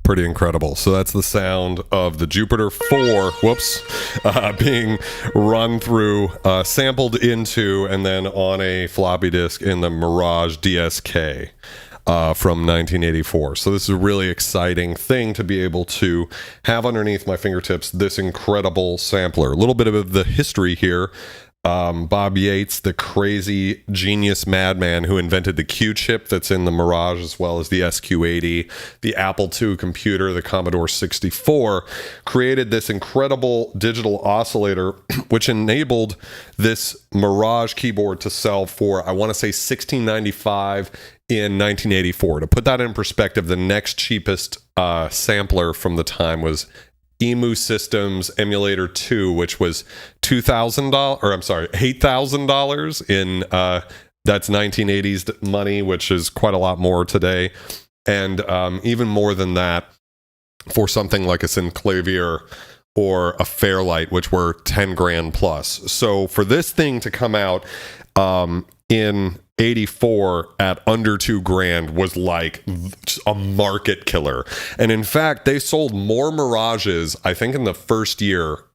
Pretty incredible. So that's the sound of the Jupiter 4, being run through, sampled into, and then on a floppy disk in the Mirage DSK from 1984. So this is a really exciting thing to be able to have underneath my fingertips, this incredible sampler. A little bit of the history here. Bob Yates, the crazy genius madman who invented the Q chip that's in the Mirage, as well as the SQ80, the Apple II computer, the Commodore 64, created this incredible digital oscillator, which enabled this Mirage keyboard to sell for, I want to say, $16.95 in 1984. To put that in perspective, the next cheapest sampler from the time was E-mu Emulator II, which was $8,000 in that's 1980s money, which is quite a lot more today, and even more than that for something like a Synclavier or a Fairlight, which were 10 grand plus. So for this thing to come out in 84 at under 2 grand was like a market killer. And in fact, they sold more Mirages, I think, in the first year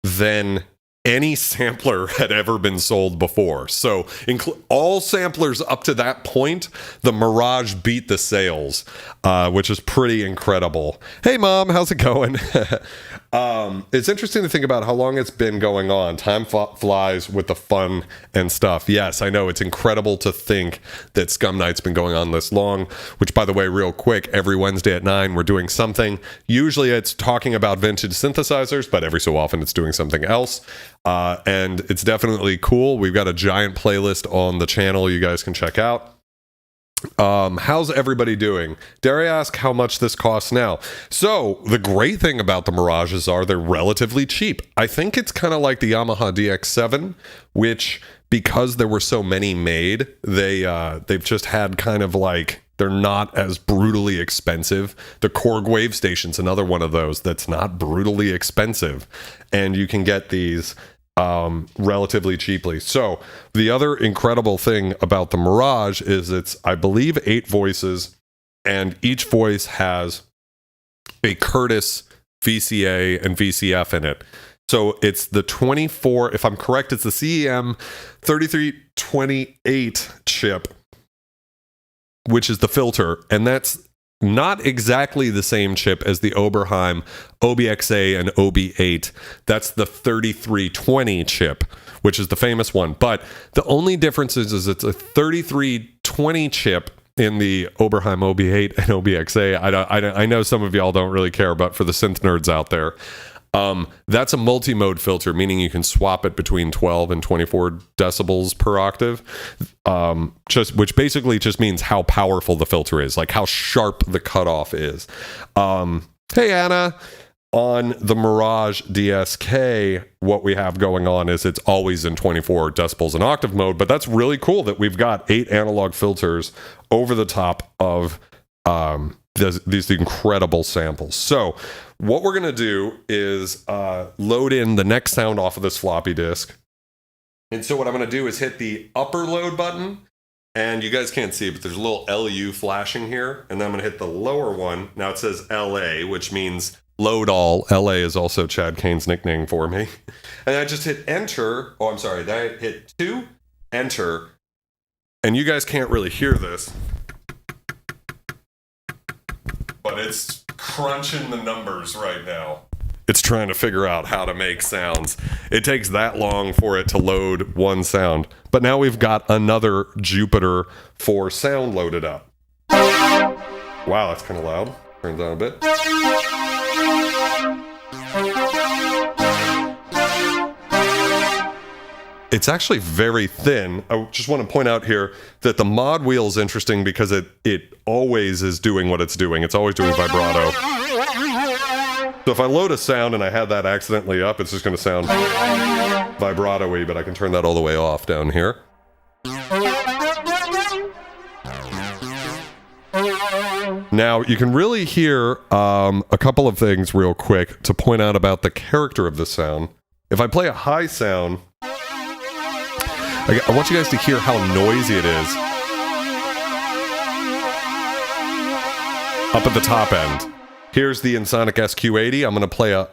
than any sampler had ever been sold before. So all samplers up to that point, the Mirage beat the sales, which is pretty incredible. Hey mom, how's it going? It's interesting to think about how long it's been going on. Time flies with the fun and stuff. Yes, I know, it's incredible to think that Scum Night's been going on this long, which, by the way, real quick, every Wednesday at 9 we're doing something. Usually it's talking about vintage synthesizers, but every so often it's doing something else. And it's definitely cool. We've got a giant playlist on the channel you guys can check out. How's everybody doing? Dare I ask how much this costs now? So the great thing about the Mirages are they're relatively cheap. I think it's kind of like the Yamaha DX7, which, because there were so many made, they've just had kind of like, they're not as brutally expensive. The Korg Wave Station's another one of those that's not brutally expensive, and you can get these relatively cheaply. So the other incredible thing about the Mirage is it's, I believe, 8 voices, and each voice has a Curtis VCA and VCF in it. So it's the 24, if I'm correct, it's the CEM 3328 chip, which is the filter, and that's not exactly the same chip as the Oberheim OB-Xa and OB-8. That's the 3320 chip, which is the famous one. But the only difference is it's a 3320 chip in the Oberheim OB-8 and OB-Xa. I know some of y'all don't really care, but for the synth nerds out there, that's a multi-mode filter, meaning you can swap it between 12 and 24 decibels per octave, which basically just means how powerful the filter is, like how sharp the cutoff is. Hey Anna, on the Mirage DSK, what we have going on is it's always in 24 decibels an octave mode, but that's really cool that we've got 8 analog filters over the top of these incredible samples. So what we're going to do is load in the next sound off of this floppy disk. And so what I'm going to do is hit the upper load button, and you guys can't see it, but there's a little LU flashing here, and then I'm going to hit the lower one. Now it says LA, which means load all. LA is also Chad Kane's nickname for me. And I just hit enter. Oh, I'm sorry. Then I hit 2, enter, and you guys can't really hear this, but it's crunching the numbers right now. It's trying to figure out how to make sounds. It takes that long for it to load one sound. But now we've got another Jupiter 4 sound loaded up. Wow, that's kind of loud. Turn down a bit. It's actually very thin. I just want to point out here that the mod wheel is interesting because it always is doing what it's doing. It's always doing vibrato. So if I load a sound and I had that accidentally up, it's just going to sound vibrato-y, but I can turn that all the way off down here. Now, you can really hear a couple of things real quick to point out about the character of the sound. If I play a high sound, I want you guys to hear how noisy it is up at the top end. Here's the Ensoniq SQ80. I'm going to play a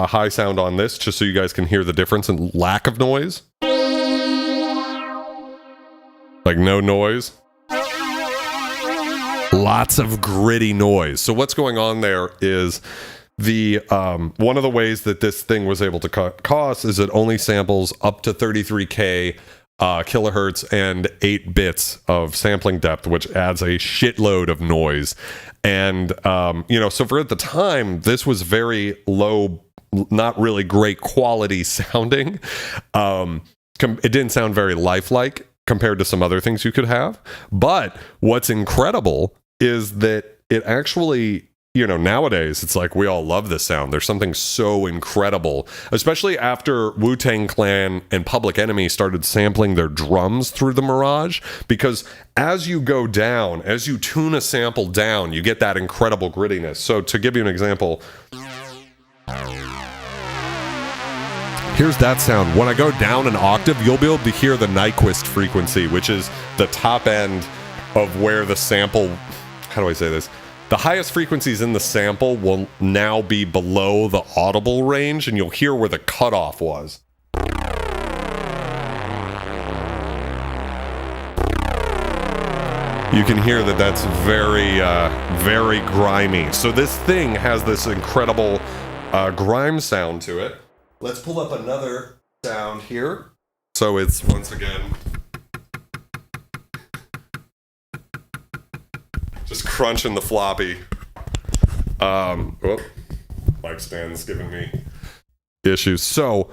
high sound on this just so you guys can hear the difference in lack of noise. Like no noise. Lots of gritty noise. So what's going on there is the one of the ways that this thing was able to cut costs is it only samples up to 33K kilohertz and 8 bits of sampling depth, which adds a shitload of noise. And, so for at the time, this was very low, not really great quality sounding. It didn't sound very lifelike compared to some other things you could have. But what's incredible is that it actually, nowadays, it's like we all love this sound. There's something so incredible, especially after Wu-Tang Clan and Public Enemy started sampling their drums through the Mirage, because as you go down, as you tune a sample down, you get that incredible grittiness. So to give you an example, here's that sound. When I go down an octave, you'll be able to hear the Nyquist frequency, which is the top end of where the sample, how do I say this? The highest frequencies in the sample will now be below the audible range, and you'll hear where the cutoff was. You can hear that that's very, very grimy. So this thing has this incredible grime sound to it. Let's pull up another sound here. So it's, once again, just crunching the floppy. Mic stand's giving me issues. So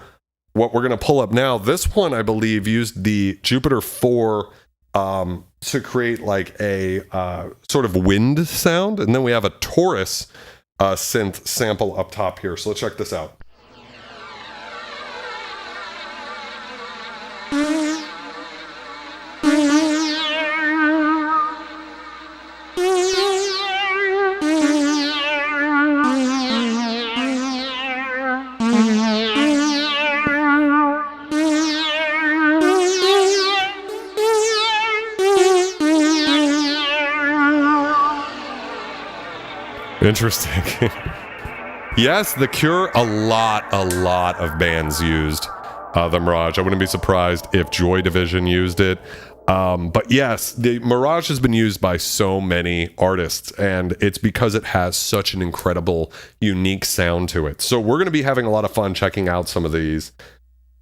what we're going to pull up now, this one, I believe, used the Jupiter 4 to create like a sort of wind sound. And then we have a Taurus synth sample up top here. So let's check this out. Interesting. Yes, the Cure, a lot of bands used the Mirage. I wouldn't be surprised if Joy Division used it. But yes, the Mirage has been used by so many artists, and it's because it has such an incredible, unique sound to it. So we're going to be having a lot of fun checking out some of these.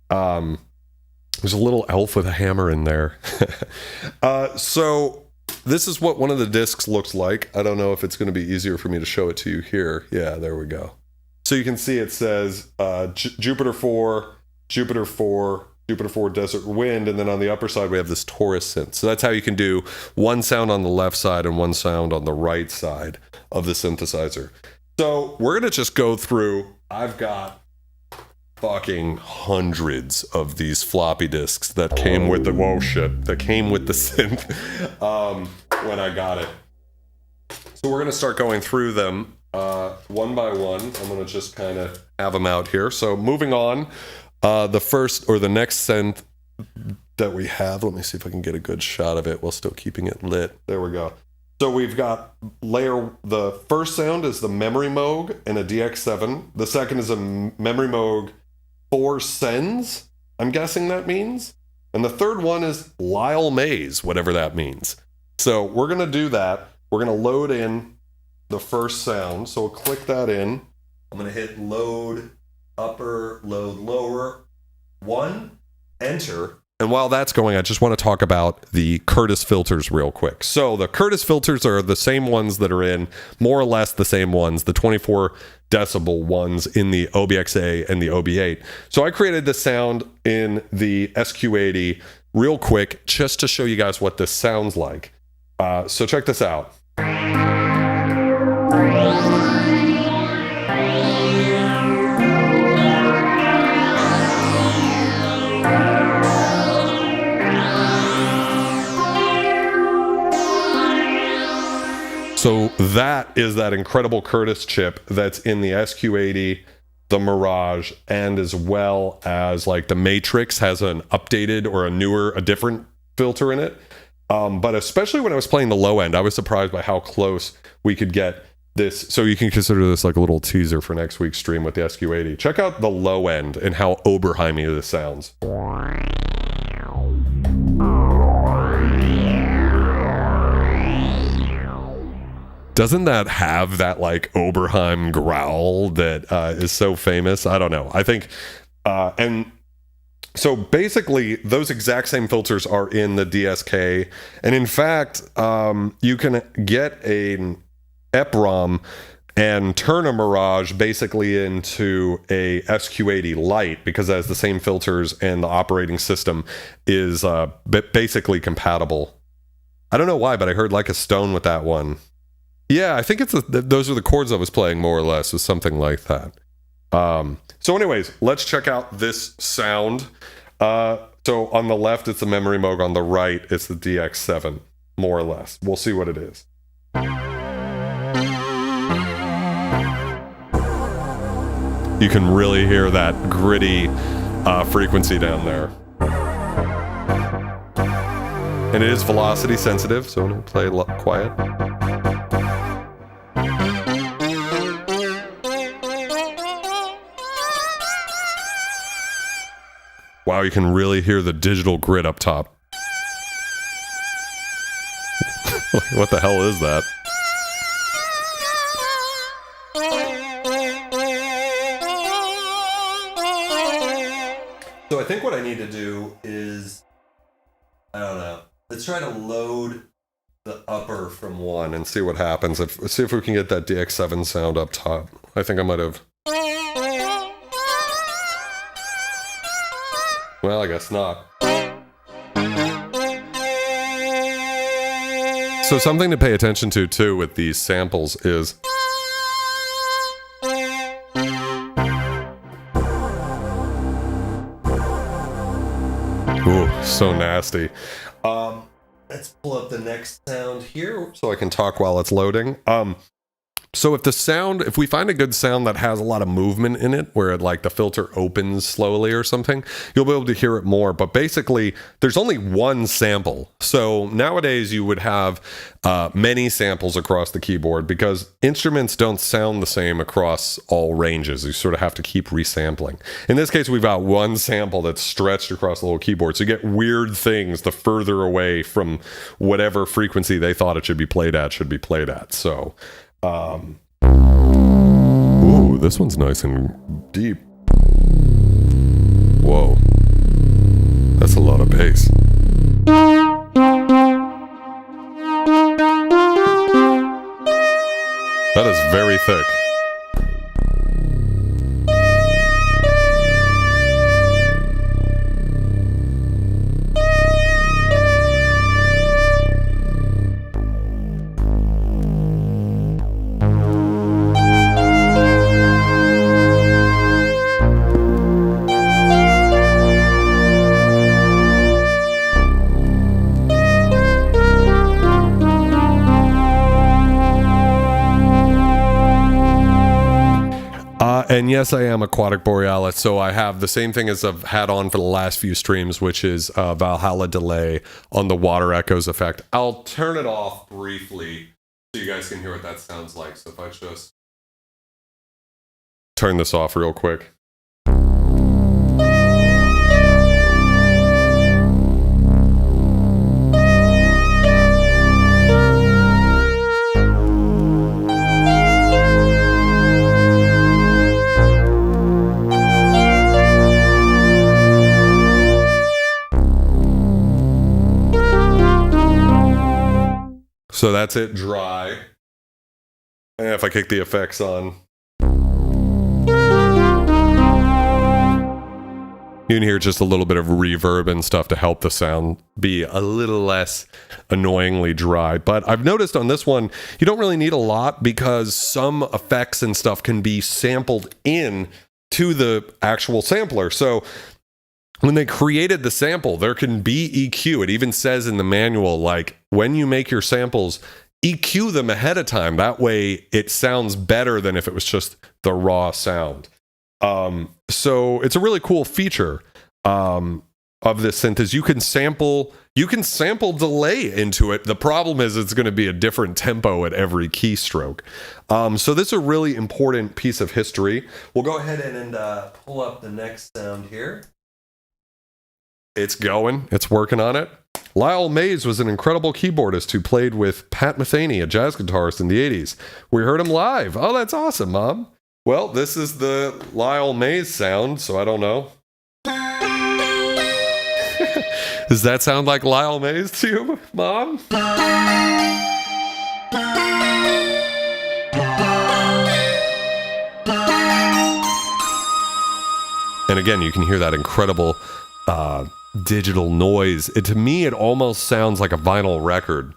There's a little elf with a hammer in there. So this is what one of the discs looks like. I don't know if it's going to be easier for me to show it to you here. Yeah, there we go. So you can see it says Jupiter 4, Jupiter 4, Jupiter 4 Desert Wind, and then on the upper side we have this Taurus synth. So that's how you can do one sound on the left side and one sound on the right side of the synthesizer. So we're going to just go through. I've got fucking hundreds of these floppy disks that came with the that came with the synth when I got it. So we're going to start going through them one by one. I'm going to just kind of have them out here. So moving on, the first or the next synth that we have, let me see if I can get a good shot of it while still keeping it lit. There we go. So we've got the first sound is the Memory Moog and a DX7. The second is a Memory Moog 4 Sens, I'm guessing that means. And the third one is Lyle Mays, whatever that means. So we're going to do that. We're going to load in the first sound. So we'll click that in. I'm going to hit load upper, load lower. 1, enter. And while that's going, I just want to talk about the Curtis filters real quick. So the Curtis filters are the same ones that are in, more or less the same ones, the 24 decibel ones in the OB-Xa and the OB-8. So I created this sound in the SQ80 real quick just to show you guys what this sounds like. So check this out. So that is that incredible Curtis chip that's in the SQ80, the Mirage, and as well as like the Matrix has an updated or a different filter in it. But especially when I was playing the low end, I was surprised by how close we could get this. So you can consider this like a little teaser for next week's stream with the SQ80. Check out the low end and how Oberheimy this sounds. Doesn't that have that like Oberheim growl that is so famous? I don't know. I think, and so basically those exact same filters are in the DSK. And in fact, you can get an EPROM and turn a Mirage basically into a SQ80 Lite because it has the same filters and the operating system is basically compatible. I don't know why, but I heard like a stone with that one. Yeah, I think those are the chords I was playing more or less, was something like that. So anyways, let's check out this sound. So on the left, it's the memory Moog. On the right, it's the DX7, more or less. We'll see what it is. You can really hear that gritty frequency down there. And it is velocity sensitive, so I'm going to play quiet. Wow, you can really hear the digital grit up top. What the hell is that? So I think what I need to do is, I don't know, let's try to load the upper from 1 and see what happens. Let's see if we can get that DX7 sound up top. I think I might have... Well, I guess not. So something to pay attention to, too, with these samples is... Ooh, so nasty. Let's pull up the next sound here so I can talk while it's loading. So if we find a good sound that has a lot of movement in it, where like the filter opens slowly or something, you'll be able to hear it more. But basically, there's only one sample. So nowadays you would have many samples across the keyboard because instruments don't sound the same across all ranges. You sort of have to keep resampling. In this case, we've got one sample that's stretched across the whole keyboard. So you get weird things the further away from whatever frequency they thought it should be played at. So... Ooh, this one's nice and deep. Whoa. That's a lot of bass. That is very thick. And yes, I am Aquatic Borealis, so I have the same thing as I've had on for the last few streams, which is Valhalla delay on the water echoes effect. I'll turn it off briefly so you guys can hear what that sounds like. So if I just turn this off real quick. So that's it dry. And if I kick the effects on, you can hear just a little bit of reverb and stuff to help the sound be a little less annoyingly dry. But I've noticed on this one, you don't really need a lot because some effects and stuff can be sampled in to the actual sampler. So when they created the sample, there can be EQ. It even says in the manual, like, when you make your samples, EQ them ahead of time. That way it sounds better than if it was just the raw sound. So it's a really cool feature of this synth is you can sample delay into it. The problem is it's going to be a different tempo at every keystroke. So this is a really important piece of history. We'll go ahead and pull up the next sound here. It's going. It's working on it. Lyle Mays was an incredible keyboardist who played with Pat Metheny, a jazz guitarist in the 80s. We heard him live. Oh, that's awesome, Mom. Well, this is the Lyle Mays sound, so I don't know. Does that sound like Lyle Mays to you, Mom? And again, you can hear that incredible digital noise. To me, it almost sounds like a vinyl record.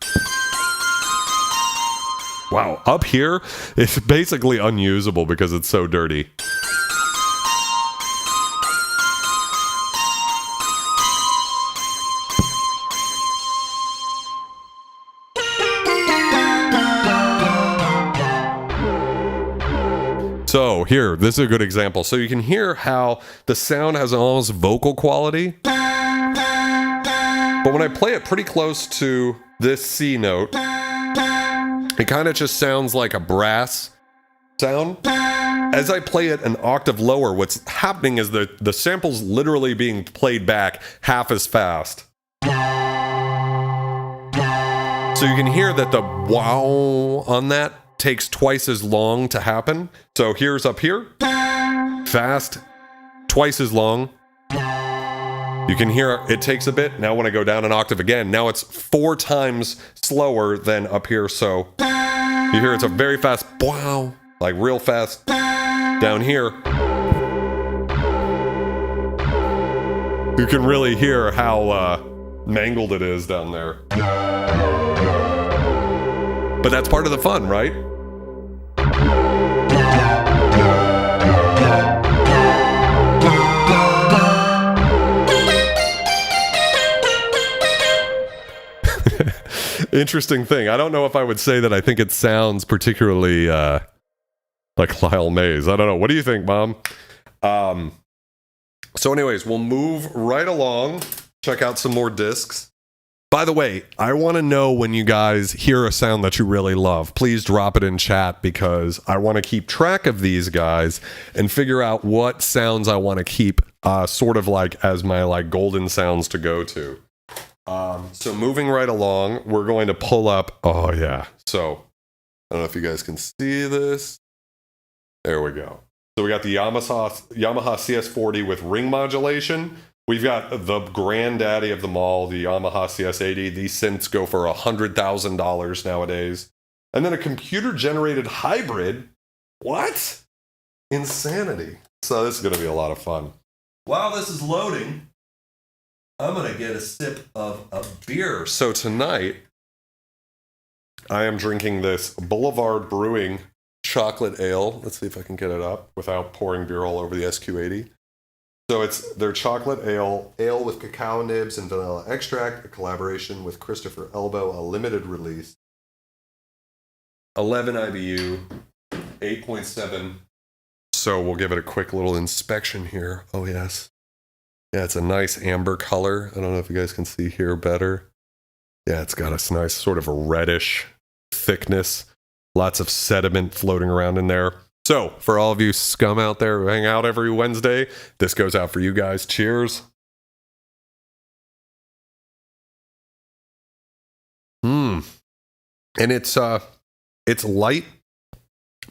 Wow, up here, it's basically unusable because it's so dirty. So here, this is a good example. So you can hear how the sound has almost vocal quality. But when I play it pretty close to this C note, it kind of just sounds like a brass sound. As I play it an octave lower, what's happening is the sample's literally being played back half as fast. So you can hear that the wow on that takes twice as long to happen. So here's up here, fast, twice as long. You can hear it takes a bit. Now when I go down an octave again, now it's 4 times slower than up here. So you hear it's a very fast wow, like real fast. Down here, you can really hear how mangled it is down there. But that's part of the fun, right? Interesting thing. I don't know if I would say that I think it sounds particularly like Lyle Mays. I don't know. What do you think, Mom? So anyways, we'll move right along. Check out some more discs. By the way, I want to know when you guys hear a sound that you really love. Please drop it in chat because I want to keep track of these guys and figure out what sounds I want to keep sort of like as my like golden sounds to go to. So moving right along, we're going to pull up. Oh yeah. So I don't know if you guys can see this. There we go. So we got the Yamaha CS40 with ring modulation. We've got the granddaddy of them all, the Yamaha CS80. These synths go for $100,000 nowadays. And then a computer-generated hybrid. What? Insanity. So this is going to be a lot of fun. While this is loading, I'm going to get a sip of a beer. So tonight, I am drinking this Boulevard Brewing chocolate ale. Let's see if I can get it up without pouring beer all over the SQ80. So it's their chocolate ale with cacao nibs and vanilla extract, a collaboration with Christopher Elbow, a limited release. 11 IBU, 8.7. So we'll give it a quick little inspection here. Oh, yes. Yeah, it's a nice amber color. I don't know if you guys can see here better. Yeah, it's got a nice sort of a reddish thickness. Lots of sediment floating around in there. So, for all of you scum out there who hang out every Wednesday, this goes out for you guys. Cheers. And it's light,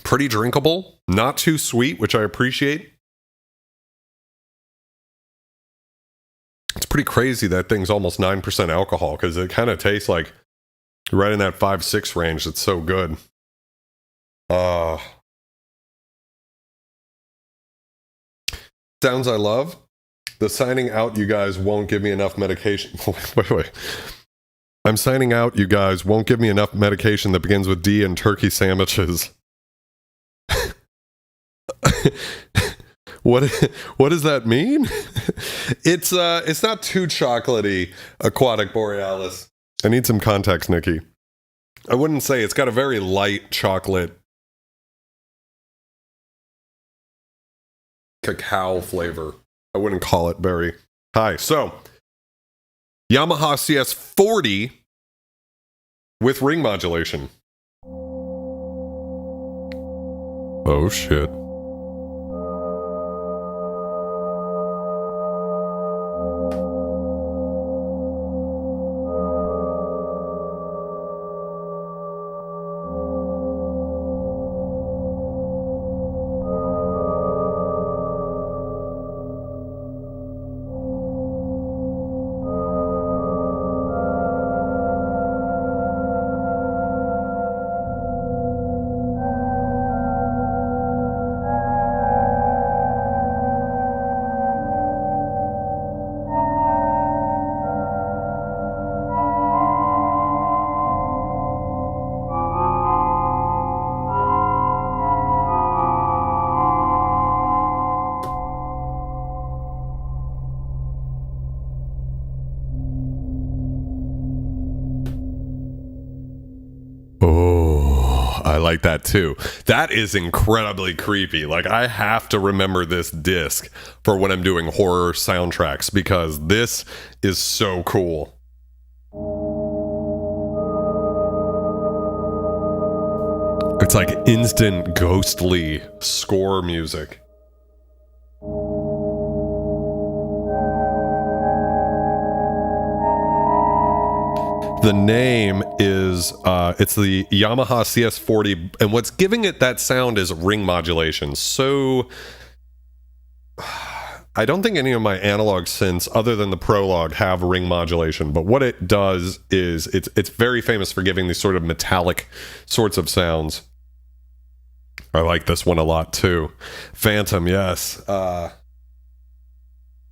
pretty drinkable, not too sweet, which I appreciate. It's pretty crazy that thing's almost 9% alcohol because it kind of tastes like Right in that 5-6 range. It's so good. Sounds I love. The signing out, you guys won't give me enough medication. Wait. I'm signing out, you guys won't give me enough medication that begins with D and turkey sandwiches. What does that mean? It's not too chocolatey, Aquatic Borealis. I need some context, Nikki. I wouldn't say it's got a very light chocolate cacao flavor. I wouldn't call it very high. So, Yamaha CS 40 with ring modulation. Oh shit. I like that too. That is incredibly creepy. Like, I have to remember this disc for when I'm doing horror soundtracks because this is so cool. It's like instant ghostly score music. The name is, it's the Yamaha CS40, and what's giving it that sound is ring modulation. So, I don't think any of my analog synths, other than the Prologue, have ring modulation, but what it does is, it's very famous for giving these sort of metallic sorts of sounds. I like this one a lot, too. Phantom, yes. So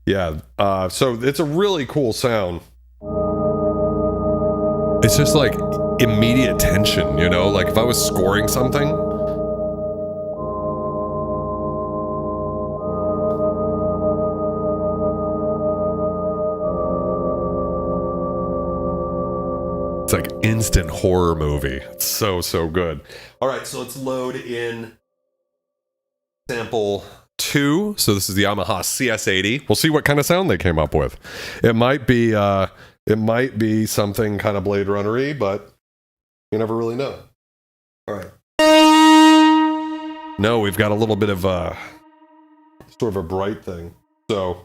it's a really cool sound. It's just like immediate tension, you know? Like if I was scoring something. It's like instant horror movie. It's so, so good. All right, so let's load in sample 2. So this is the Yamaha CS80. We'll see what kind of sound they came up with. It might be something kind of Blade Runner-y, but you never really know. All right. No, we've got a little bit of sort of a bright thing. So.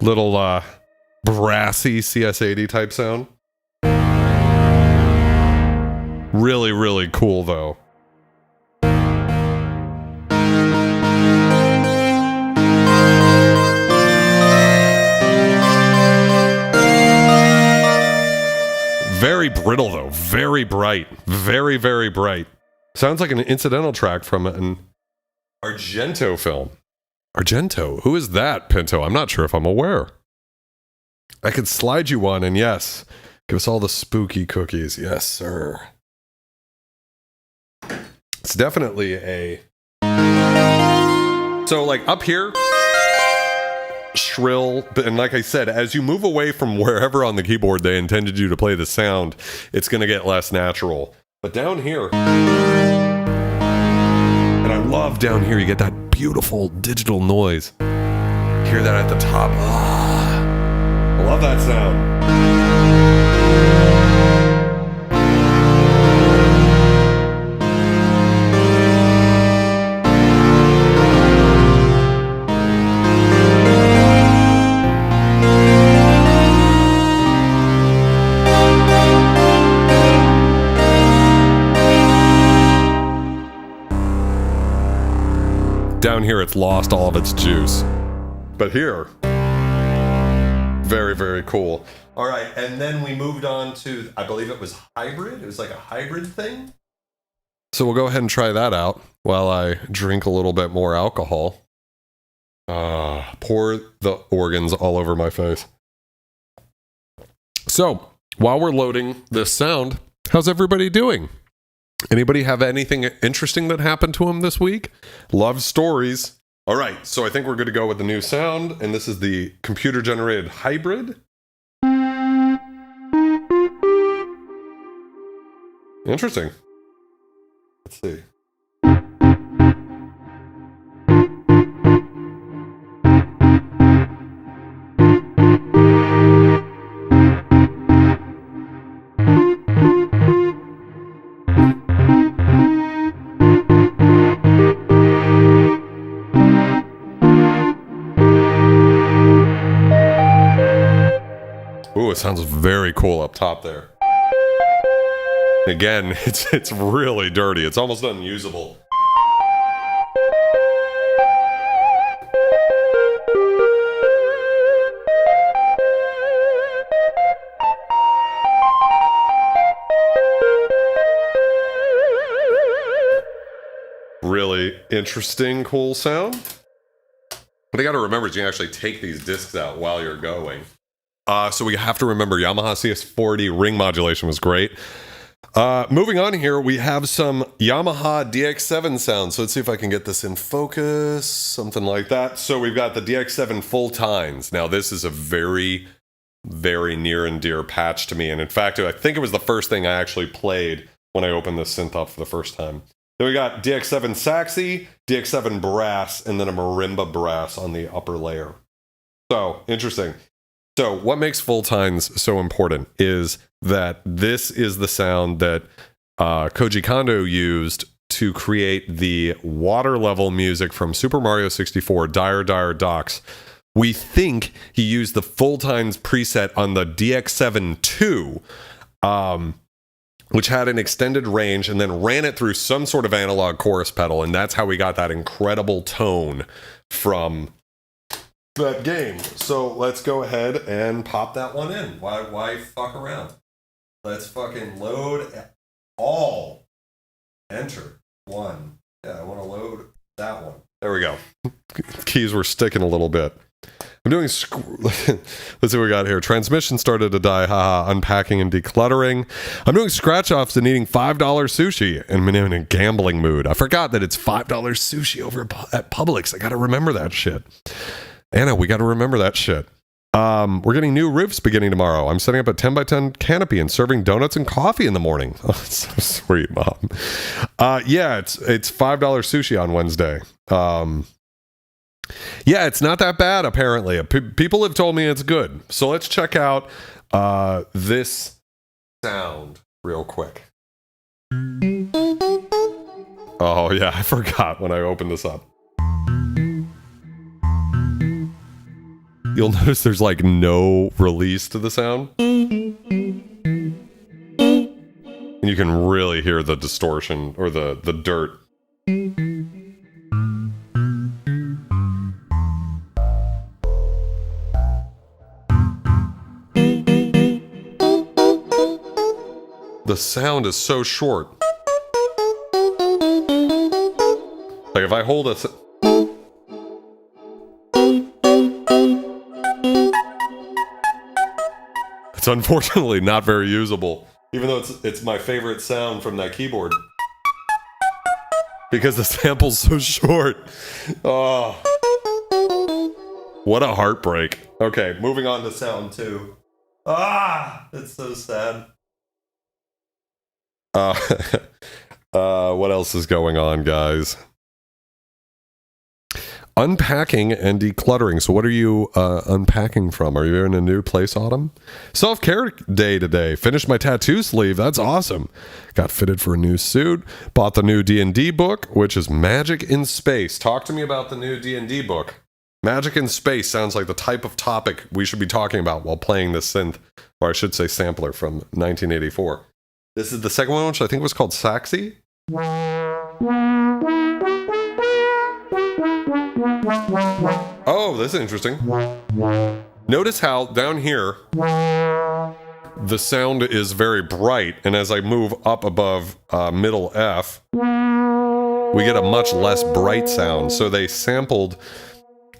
Little brassy CS80 type sound. Really, really cool though. Very brittle though, very bright, very, very bright. Sounds like an incidental track from an Argento film. Argento? Who is that, Pinto? I'm not sure if I'm aware. I could slide you one, and yes, give us all the spooky cookies. Yes, sir. It's definitely a... So, like, up here, shrill, and like I said, as you move away from wherever on the keyboard they intended you to play the sound, it's going to get less natural. But down here... And I love down here, you get that beautiful digital noise. Hear that at the top. I love that sound. down here, it's lost all of its juice. But here, very, very cool. All right, and then we moved on to, I believe it was hybrid. It was like a hybrid thing. So we'll go ahead and try that out while I drink a little bit more alcohol. Pour the organs all over my face. So, while we're loading this sound, how's everybody doing? Anybody have anything interesting that happened to them this week? Love stories. All right, so I think we're good to go with the new sound, and this is the computer-generated hybrid. Interesting. Let's see. Ooh, it sounds very cool up top there. Again, it's really dirty. It's almost unusable. Really interesting, cool sound. What I got to remember is you can actually take these discs out while you're going. So we have to remember Yamaha CS40 ring modulation was great. Moving on here, we have some Yamaha DX7 sounds. So let's see if I can get this in focus, something like that. So we've got the DX7 full tines. Now this is a very, very near and dear patch to me. And in fact, I think it was the first thing I actually played when I opened this synth up for the first time. Then we got DX7 Saxy, DX7 Brass, and then a Marimba Brass on the upper layer. So, interesting. So, what makes full tines so important is that this is the sound that Koji Kondo used to create the water level music from Super Mario 64, Dire Dire Docks. We think he used the full tines preset on the DX7 II, which had an extended range, and then ran it through some sort of analog chorus pedal, and that's how we got that incredible tone from that game. So let's go ahead and pop that one in. Why fuck around? Let's fucking load all. Enter. One. Yeah, I want to load that one. There we go. Keys were sticking a little bit. I'm doing, let's see what we got here. Transmission started to die, haha, unpacking and decluttering. I'm doing scratch-offs and eating $5 sushi, and I'm in a gambling mood. I forgot that it's $5 sushi over at Publix. I gotta remember that shit. Anna, we gotta remember that shit. We're getting new roofs beginning tomorrow. I'm setting up a 10x10 canopy and serving donuts and coffee in the morning. Oh, that's so sweet, Mom. Yeah, it's $5 sushi on Wednesday. Yeah, it's not that bad, apparently. People have told me it's good. So let's check out this sound real quick. Oh, yeah, I forgot when I opened this up. You'll notice there's like no release to the sound. And you can really hear the distortion or the dirt. The sound is so short. Like if I hold a... It's unfortunately not very usable, even though it's my favorite sound from that keyboard. Because the sample's so short. Oh. What a heartbreak. Okay, moving on to sound 2. Ah! It's so sad. What else is going on, guys? Unpacking and decluttering. So what are you unpacking from? Are you in a new place, Autumn? Self-care day today. Finished my tattoo sleeve. That's awesome. Got fitted for a new suit. Bought the new D&D book, which is Magic in Space. Talk to me about the new D&D book. Magic in Space sounds like the type of topic we should be talking about while playing this synth, or I should say sampler from 1984. This is the second one, which I think was called Saxy. Oh, this is interesting. Notice how down here, the sound is very bright, and as I move up above middle F, we get a much less bright sound. So they sampled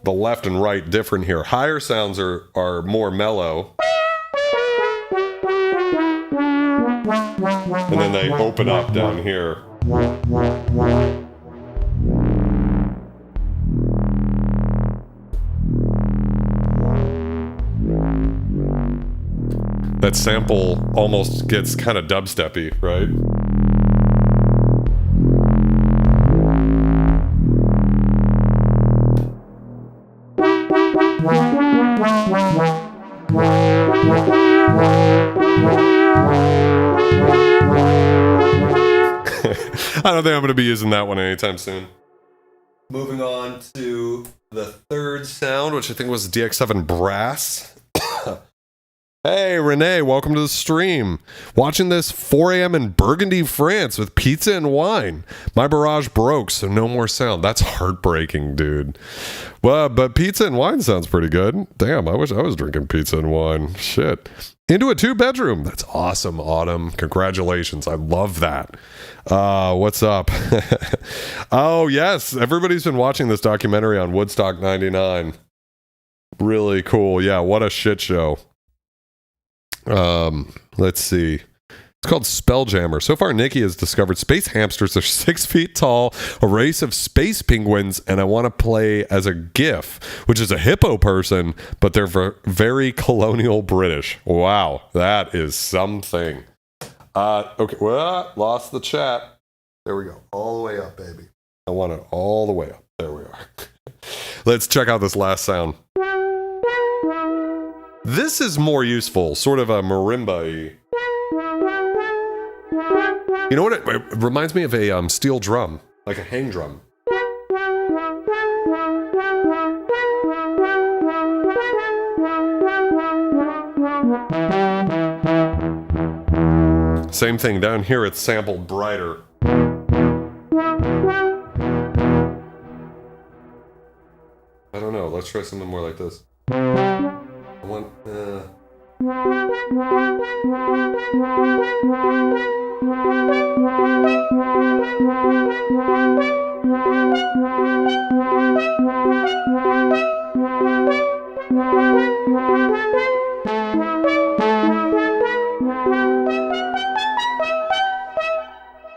the left and right different here. Higher sounds are more mellow. And then they open up down here. That sample almost gets kind of dubsteppy, right? I don't think I'm going to be using that one anytime soon. Moving on to the third sound, which I think was DX7 Brass. Hey, Renee, welcome to the stream. Watching this 4 a.m. in Burgundy, France with pizza and wine. My barrage broke, so no more sound. That's heartbreaking, dude. Well, but pizza and wine sounds pretty good. Damn, I wish I was drinking pizza and wine. Shit. Into a 2-bedroom. That's awesome, Autumn. Congratulations. I love that. What's up? Oh, yes. Everybody's been watching this documentary on Woodstock 99. Really cool. Yeah, what a shit show. Let's see. It's called Spelljammer. So far, Nikki has discovered space hamsters are 6 feet tall, a race of space penguins, and I want to play as a GIF, which is a hippo person, but they're very colonial British. Wow, that is something. Okay, well, lost the chat. There we go. All the way up, baby. I want it all the way up. There we are. Let's check out this last sound. This is more useful, sort of a marimba-y. You know what? It reminds me of a steel drum, like a hang drum. Same thing down here, it's sampled brighter. I don't know, let's try something more like this.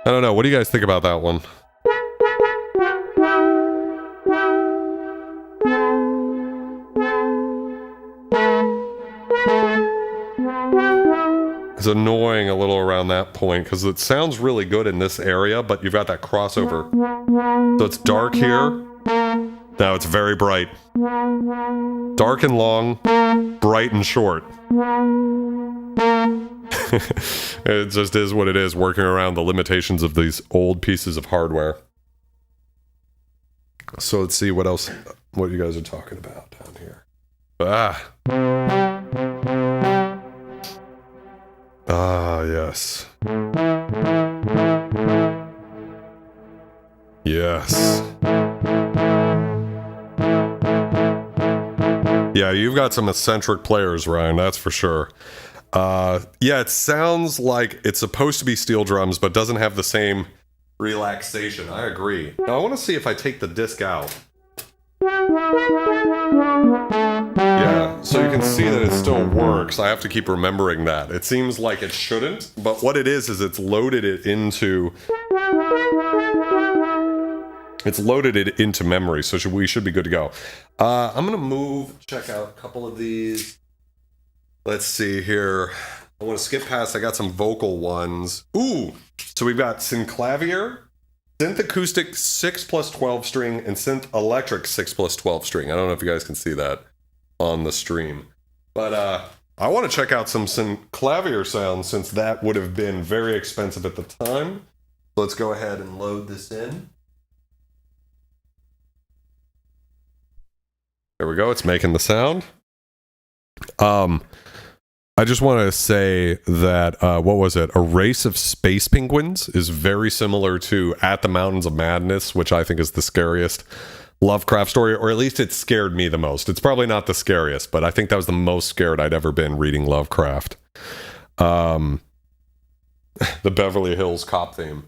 I don't know. What do you guys think about that one? It's annoying a little around that point because it sounds really good in this area, but you've got that crossover. So it's dark here. Now it's very bright. Dark and long, bright and short. It just is what it is, working around the limitations of these old pieces of hardware. So let's see what else, what you guys are talking about down here. Yes. Yes. Yeah, you've got some eccentric players, Ryan, that's for sure. Yeah, it sounds like it's supposed to be steel drums, but doesn't have the same relaxation. I agree. Now, I want to see if I take the disc out. Yeah, so you can see that it still works. I have to keep remembering that. It seems like it shouldn't, but what it is it's loaded it into... It's loaded it into memory, so we should be good to go. I'm going to check out a couple of these. Let's see here. I want to skip past, I got some vocal ones. Ooh, so we've got Synclavier, Synth Acoustic 6 plus 12 string, and Synth Electric 6 plus 12 string. I don't know if you guys can see that on the stream. But I want to check out some Synclavier sounds since that would have been very expensive at the time. Let's go ahead and load this in. There we go, it's making the sound. I just want to say that, what was it? A Race of Space Penguins is very similar to At the Mountains of Madness, which I think is the scariest Lovecraft story, or at least it scared me the most. It's probably not the scariest, but I think that was the most scared I'd ever been reading Lovecraft. The Beverly Hills Cop theme.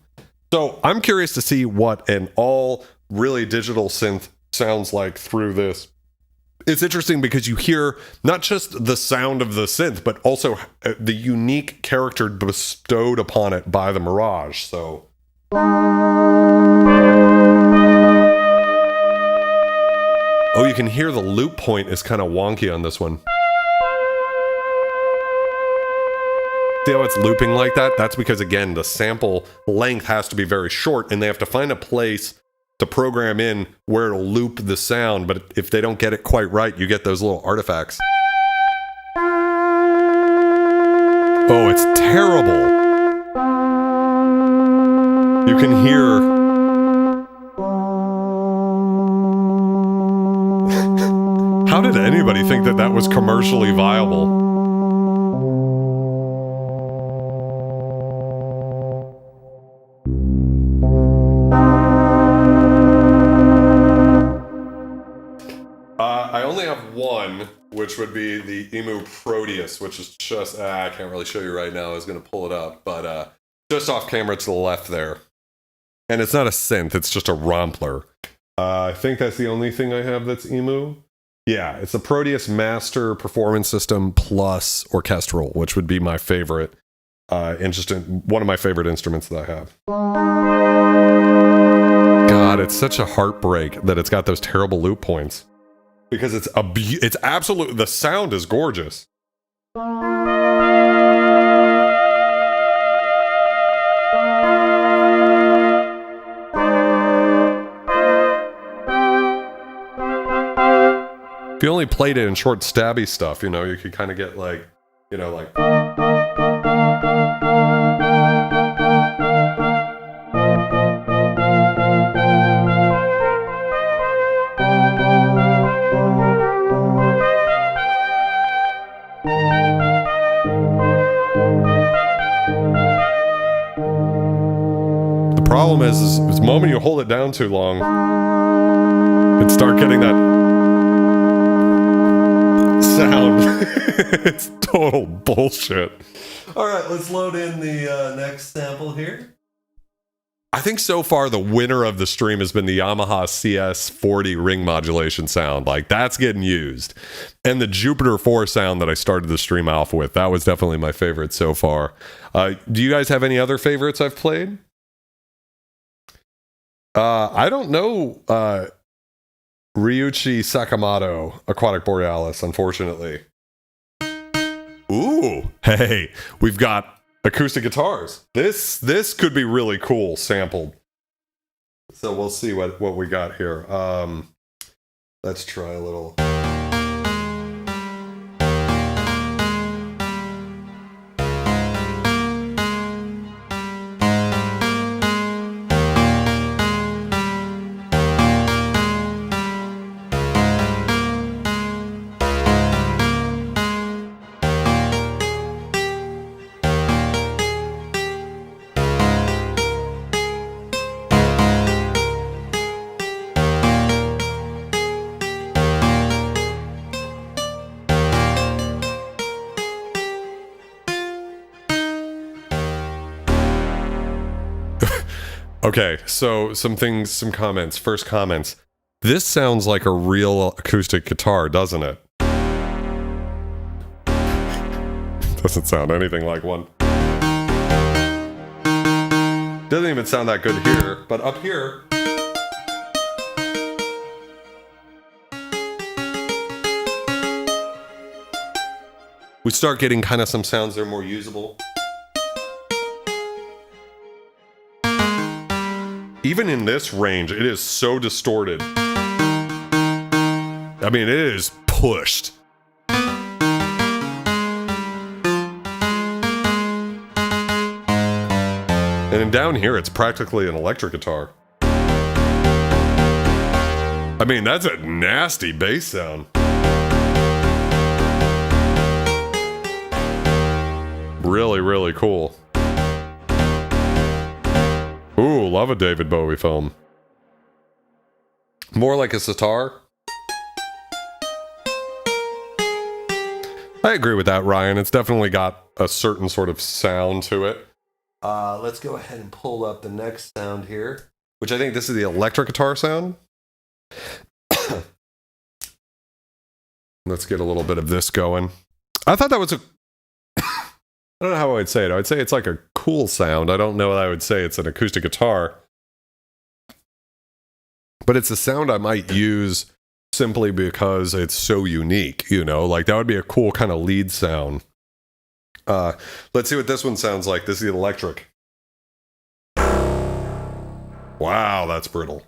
So I'm curious to see what an all really digital synth sounds like through this. It's interesting because you hear not just the sound of the synth, but also the unique character bestowed upon it by the Mirage. So oh, you can hear the loop point is kind of wonky on this one. See how it's looping like that? That's because, again, the sample length has to be very short, and they have to find a place to program in where it'll loop the sound, but if they don't get it quite right, you get those little artifacts. Oh, it's terrible. You can hear... How did anybody think that that was commercially viable? I only have one, which would be the E-mu Proteus, which is just, I can't really show you right now. I was going to pull it up, but just off camera to the left there. And it's not a synth, it's just a Rompler. I think that's the only thing I have that's E-mu. Yeah, it's the Proteus Master Performance System plus Orchestral, which would be my favorite, one of my favorite instruments that I have. God, it's such a heartbreak that it's got those terrible loop points. Because it's absolute, the sound is gorgeous. If you only played it in short stabby stuff, you know, you could kind of get like, you know, like... The problem is the moment you hold it down too long, it start getting that sound. It's total bullshit. All right, let's load in the next sample here. I think so far the winner of the stream has been the Yamaha CS 40 ring modulation sound. Like, that's getting used. And the Jupiter 4 sound that I started the stream off with, that was definitely my favorite so far. Do you guys have any other favorites I've played? I don't know Ryuichi Sakamoto, Aquatic Borealis, unfortunately. Ooh, hey, we've got acoustic guitars. This could be really cool sampled. So we'll see what we got here. Let's try a little. Okay, so some comments. First comments. This sounds like a real acoustic guitar, doesn't it? Doesn't sound anything like one. Doesn't even sound that good here, but up here... we start getting kind of some sounds that are more usable. Even in this range, it is so distorted. I mean, it is pushed. And then down here, it's practically an electric guitar. I mean, that's a nasty bass sound. Really, really cool. Ooh, love a David Bowie film. More like a sitar. I agree with that, Ryan. It's definitely got a certain sort of sound to it. Let's go ahead and pull up the next sound here, which I think this is the electric guitar sound. Let's get a little bit of this going. I thought that was a... I don't know how I would say it. I would say it's like a cool sound. I don't know what I would say it's an acoustic guitar. But it's a sound I might use simply because it's so unique, you know? Like, that would be a cool kind of lead sound. Let's see what this one sounds like. This is the electric. Wow, that's brittle.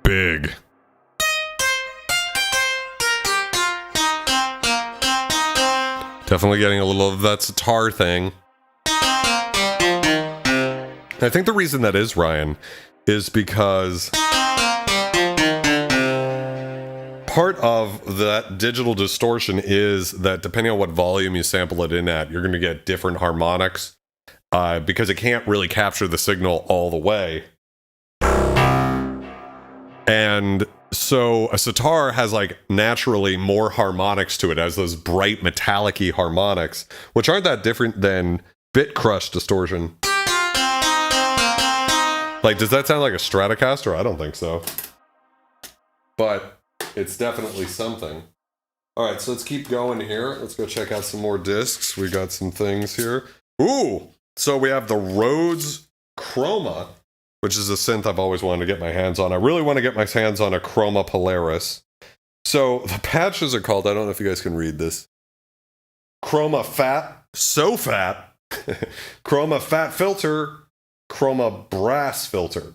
Big. Definitely getting a little of that sitar thing. I think the reason that is, Ryan, is because part of that digital distortion is that depending on what volume you sample it in at, you're going to get different harmonics because it can't really capture the signal all the way. And so a sitar has like naturally more harmonics to it, as those bright metallic-y harmonics, which aren't that different than bit crush distortion. Like, does that sound like a Stratocaster? I don't think so. But it's definitely something. All right, so let's keep going here. Let's go check out some more discs. We got some things here. Ooh, so we have the Rhodes Chroma, which is a synth I've always wanted to get my hands on. I really want to get my hands on a Chroma Polaris. So the patches are called, I don't know if you guys can read this, Chroma Fat, so fat, Chroma Fat Filter, Chroma Brass Filter.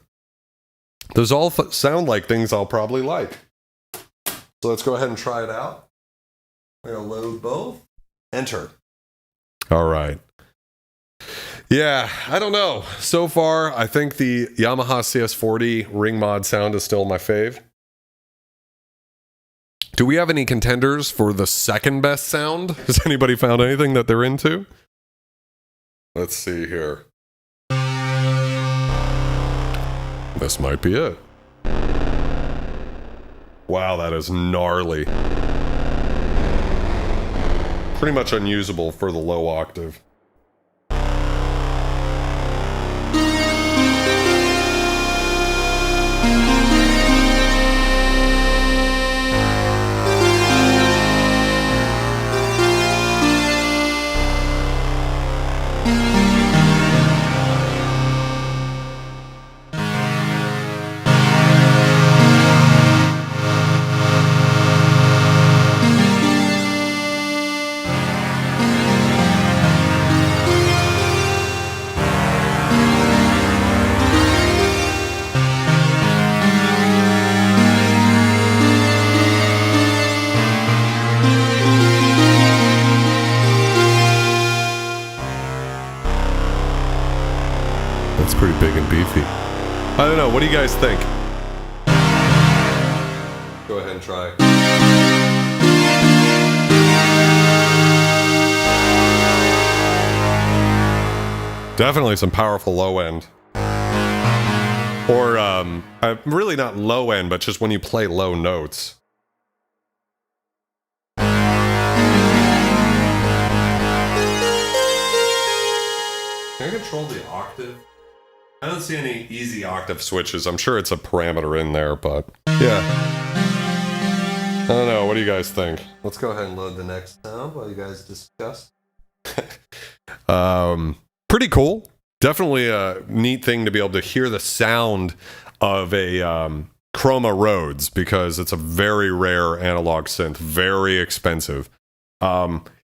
Those all sound like things I'll probably like. So let's go ahead and try it out. I'm going to load both. Enter. All right. Yeah, I don't know. So far, I think the Yamaha CS40 ring mod sound is still my fave. Do we have any contenders for the second best sound? Has anybody found anything that they're into? Let's see here. This might be it. Wow, that is gnarly. Pretty much unusable for the low octave. Pretty big and beefy. I don't know. What do you guys think? Go ahead and try. Definitely some powerful low end. Or, really not low end, but just when you play low notes. Can I control the octave? I don't see any easy octave switches. I'm sure it's a parameter in there, but yeah. I don't know. What do you guys think? Let's go ahead and load the next sound while you guys discuss. Pretty cool. Definitely a neat thing to be able to hear the sound of a Chroma Rhodes, because it's a very rare analog synth, very expensive.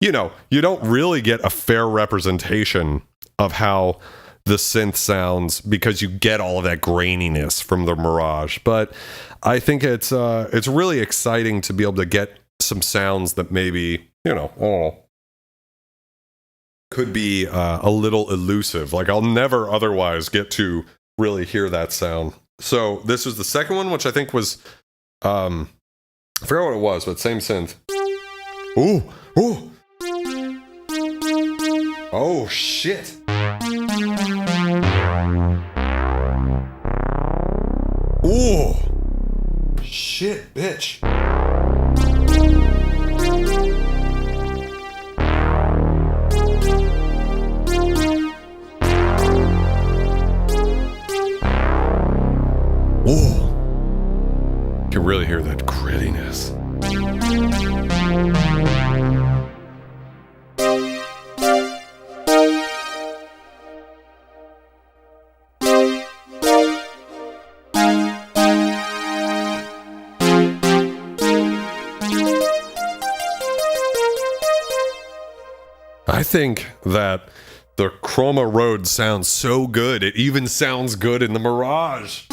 you know, you don't really get a fair representation of how the synth sounds because you get all of that graininess from the Mirage. But I think it's really exciting to be able to get some sounds that maybe, you know, could be a little elusive. Like I'll never otherwise get to really hear that sound. So this was the second one, which I think was, I forgot what it was, but same synth. Ooh, ooh. Oh, shit. Ooh. Shit, bitch. Ooh. You can really hear that grittiness. I think that the Chroma Road sounds so good, it even sounds good in the Mirage.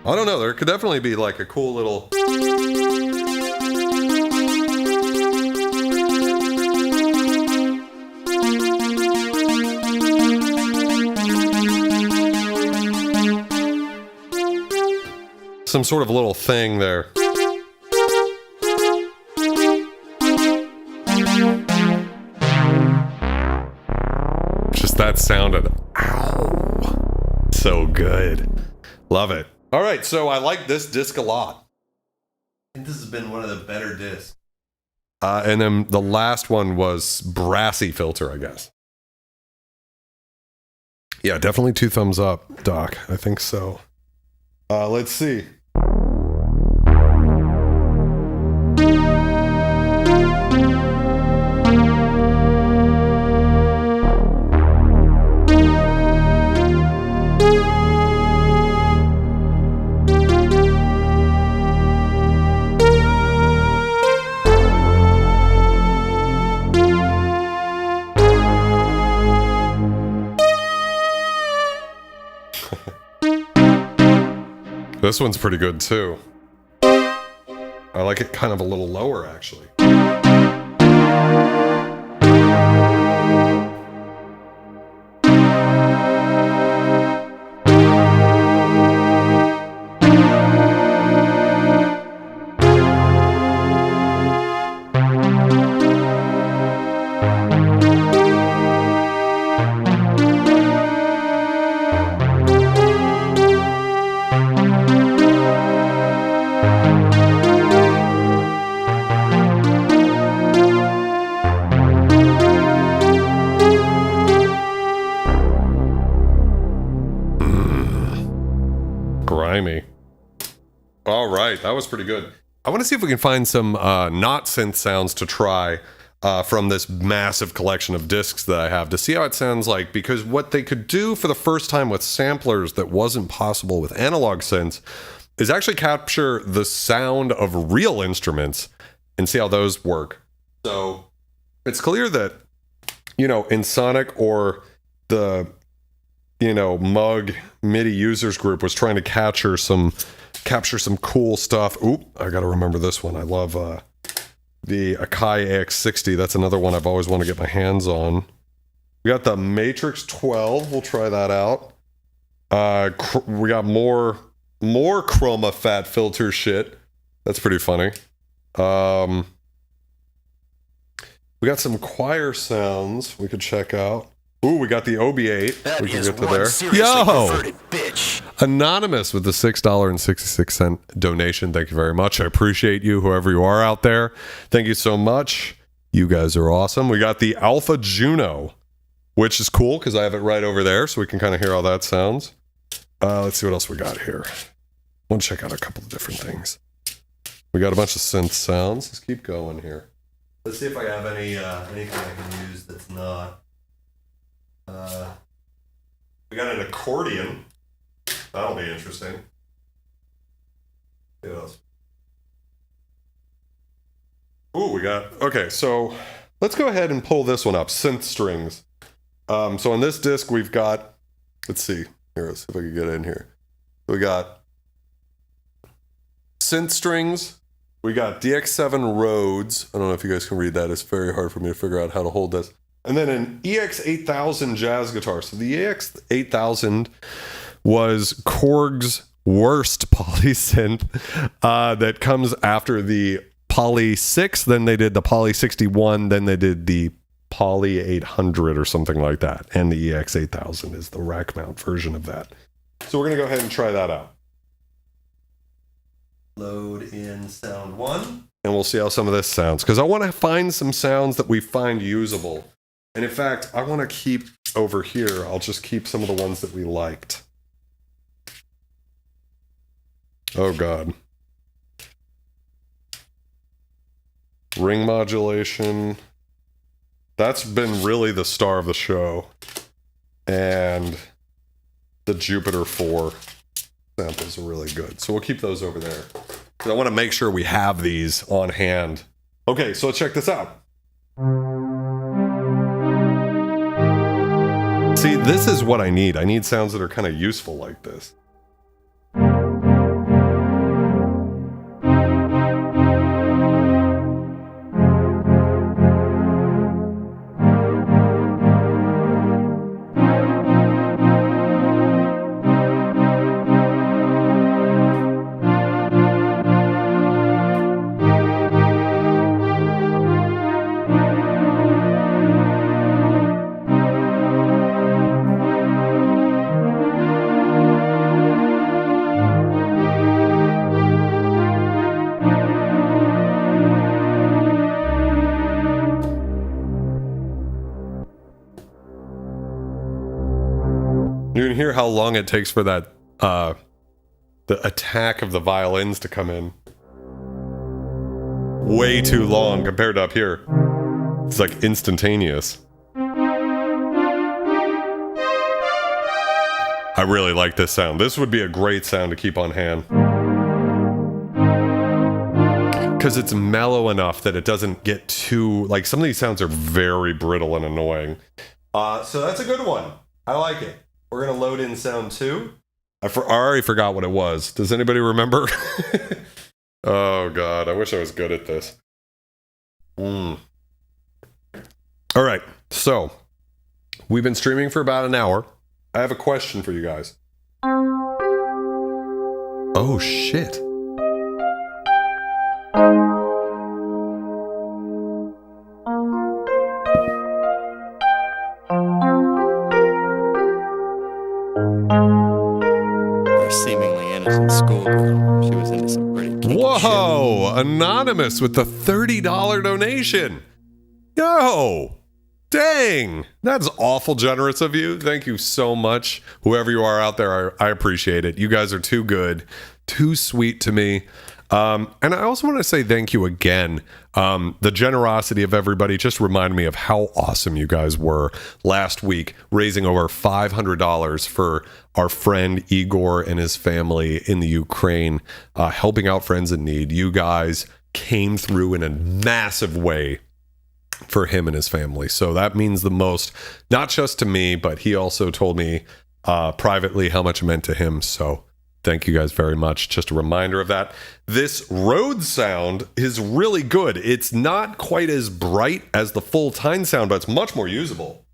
I don't know, there could definitely be like a cool little... some sort of little thing there. Just that sounded, ow, so good. Love it. All right, so I like this disc a lot. I think this has been one of the better discs. And then the last one was brassy filter, I guess. Yeah, definitely 2 thumbs up, Doc. I think so. Let's see. This one's pretty good too. I like it kind of a little lower actually. Grimey. All right, that was pretty good. I want to see if we can find some not synth sounds to try from this massive collection of discs that I have to see how it sounds like, because what they could do for the first time with samplers that wasn't possible with analog synths is actually capture the sound of real instruments and see how those work. So it's clear that, you know, Ensoniq or the, you know, Mug MIDI users group was trying to capture some cool stuff. Oop, I gotta remember this one. I love the Akai AX60. That's another one I've always wanted to get my hands on. We got the Matrix 12. We'll try that out. We got more Chroma fat filter shit. That's pretty funny. We got some choir sounds we could check out. Ooh, we got the OB-8. That we can is get to one there. seriously perverted bitch. Anonymous with the $6.66 donation. Thank you very much. I appreciate you, whoever you are out there. Thank you so much. You guys are awesome. We got the Alpha Juno, which is cool because I have it right over there, so we can kind of hear how that sounds. Let's see what else we got here. I want to check out a couple of different things. We got a bunch of synth sounds. Let's keep going here. Let's see if I have anything I can use that's not. We got an accordion. That'll be interesting. What else? Ooh, we got. Okay, so let's go ahead and pull this one up. Synth strings. So on this disc, we've got. Let's see. Here, let's see if I can get in here. We got synth strings. We got DX7 Rhodes. I don't know if you guys can read that. It's very hard for me to figure out how to hold this. And then an EX8000 jazz guitar. So the EX8000 was Korg's worst polysynth that comes after the Poly 6. Then they did the Poly 61. Then they did the Poly 800 or something like that. And the EX8000 is the rack mount version of that. So we're going to go ahead and try that out. Load in sound 1. And we'll see how some of this sounds. Because I want to find some sounds that we find usable. And in fact, I want to keep over here. I'll just keep some of the ones that we liked. Oh, God. Ring modulation. That's been really the star of the show. And the Jupiter 4 samples are really good. So we'll keep those over there. Because I want to make sure we have these on hand. Okay, so let's check this out. See, this is what I need. I need sounds that are kind of useful like this. You can hear how long it takes for that, the attack of the violins to come in. Way too long compared to up here. It's like instantaneous. I really like this sound. This would be a great sound to keep on hand. Because it's mellow enough that it doesn't get too... Like, some of these sounds are very brittle and annoying. So that's a good one. I like it. We're going to load in sound 2. I already forgot what it was. Does anybody remember? Oh, God. I wish I was good at this. All right. So, we've been streaming for about an hour. I have a question for you guys. Oh, shit. Whoa! Anonymous with the $30 donation. Yo! Dang! That's awful generous of you. Thank you so much. Whoever you are out there, I appreciate it. You guys are too good. Too sweet to me. And I also want to say thank you again. The generosity of everybody just reminded me of how awesome you guys were last week, raising over $500 for our friend Igor and his family in the Ukraine, helping out friends in need. You guys came through in a massive way for him and his family. So that means the most, not just to me, but he also told me privately how much it meant to him. So thank you guys very much. Just a reminder of that. This Rhodes sound is really good. It's not quite as bright as the full Tyne sound, but it's much more usable.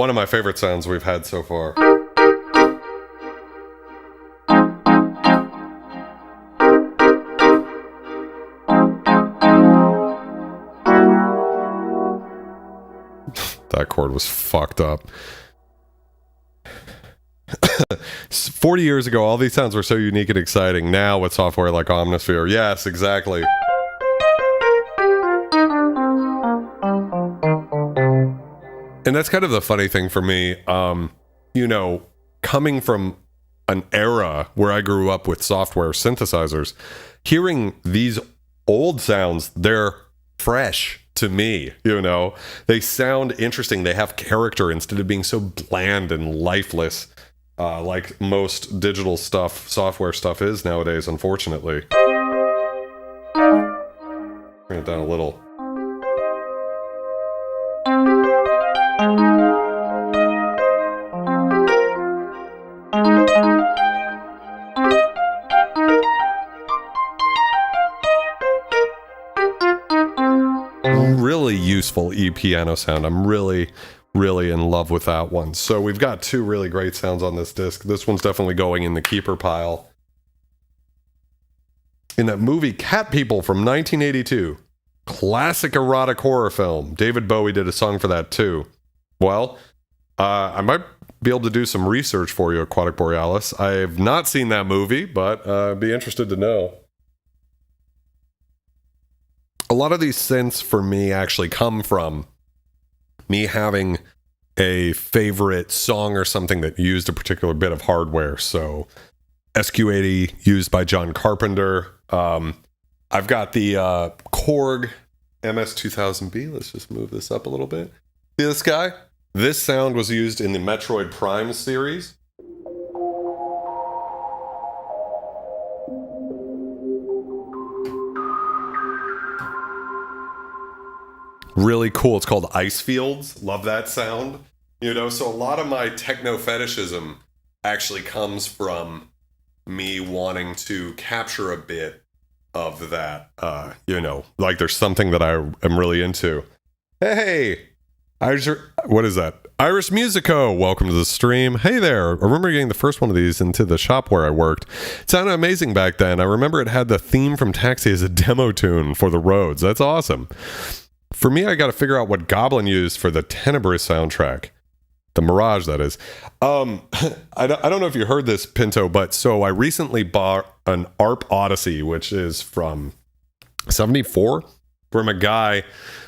one of my favorite sounds we've had so far. That chord was fucked up. 40 years ago, all these sounds were so unique and exciting. Now with software like Omnisphere, yes, exactly. And that's kind of the funny thing for me, you know, coming from an era where I grew up with software synthesizers, hearing these old sounds, they're fresh to me, you know. They sound interesting. They have character instead of being so bland and lifeless, like most digital stuff, software stuff is nowadays, unfortunately. Bring it down a little. Really useful E-piano sound. I'm really in love with that one. So we've got two really great sounds on this disc. This one's definitely going in the keeper pile. In that movie Cat People from 1982, classic erotic horror film, David Bowie did a song for that too. Well, I might be able to do some research for you, Aquatic Borealis. I've not seen that movie, but I'd be interested to know. A lot of these synths for me actually come from me having a favorite song or something that used a particular bit of hardware. So SQ80 used by John Carpenter. I've got the Korg MS-2000B. Let's just move this up a little bit. See this guy? This sound was used in the Metroid Prime series. Really cool. It's called Ice Fields. Love that sound. You know, so a lot of my techno fetishism actually comes from me wanting to capture a bit of that. You know, like there's something that I am really into. Hey, what is that? Irish Musico, welcome to the stream. Hey there. I remember getting the first one of these into the shop where I worked. It sounded amazing back then. I remember it had the theme from Taxi as a demo tune for the roads. That's awesome. For me, I got to figure out what Goblin used for the Tenebrae soundtrack. The Mirage, that is. I don't know if you heard this, Pinto, but so I recently bought an ARP Odyssey, which is from 74, from a guy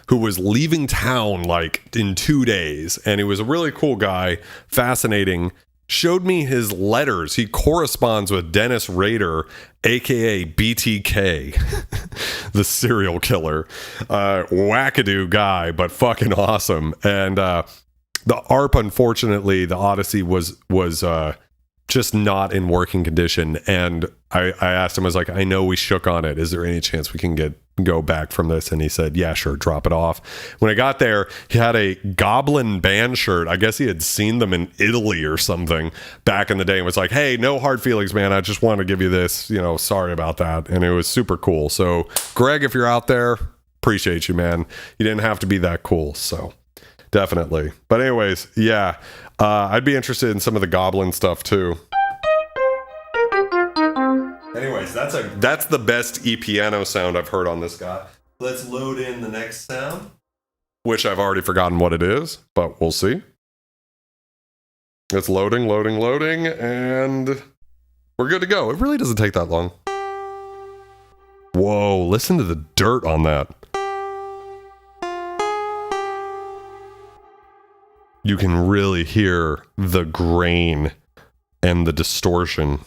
who was leaving town like in 2 days. And he was a really cool guy, fascinating. Showed me his letters. He corresponds with Dennis Rader, aka BTK, the serial killer. Wackadoo guy, but fucking awesome. And the ARP, unfortunately, the Odyssey was just not in working condition. And I asked him, I was like, I know we shook on it. Is there any chance we can go back from this? And he said, yeah, sure, drop it off. When I got there, he had a Goblin band shirt. I guess he had seen them in Italy or something back in the day and was like, hey, no hard feelings, man. I just want to give you this, you know, sorry about that. And it was super cool. So Greg, if you're out there, appreciate you, man. You didn't have to be that cool. So definitely. But anyways, yeah, I'd be interested in some of the Goblin stuff too. Anyways, that's the best E-piano sound I've heard on this guy. Let's load in the next sound, which I've already forgotten what it is, but we'll see. It's loading, and we're good to go. It really doesn't take that long. Whoa, listen to the dirt on that. You can really hear the grain and the distortion.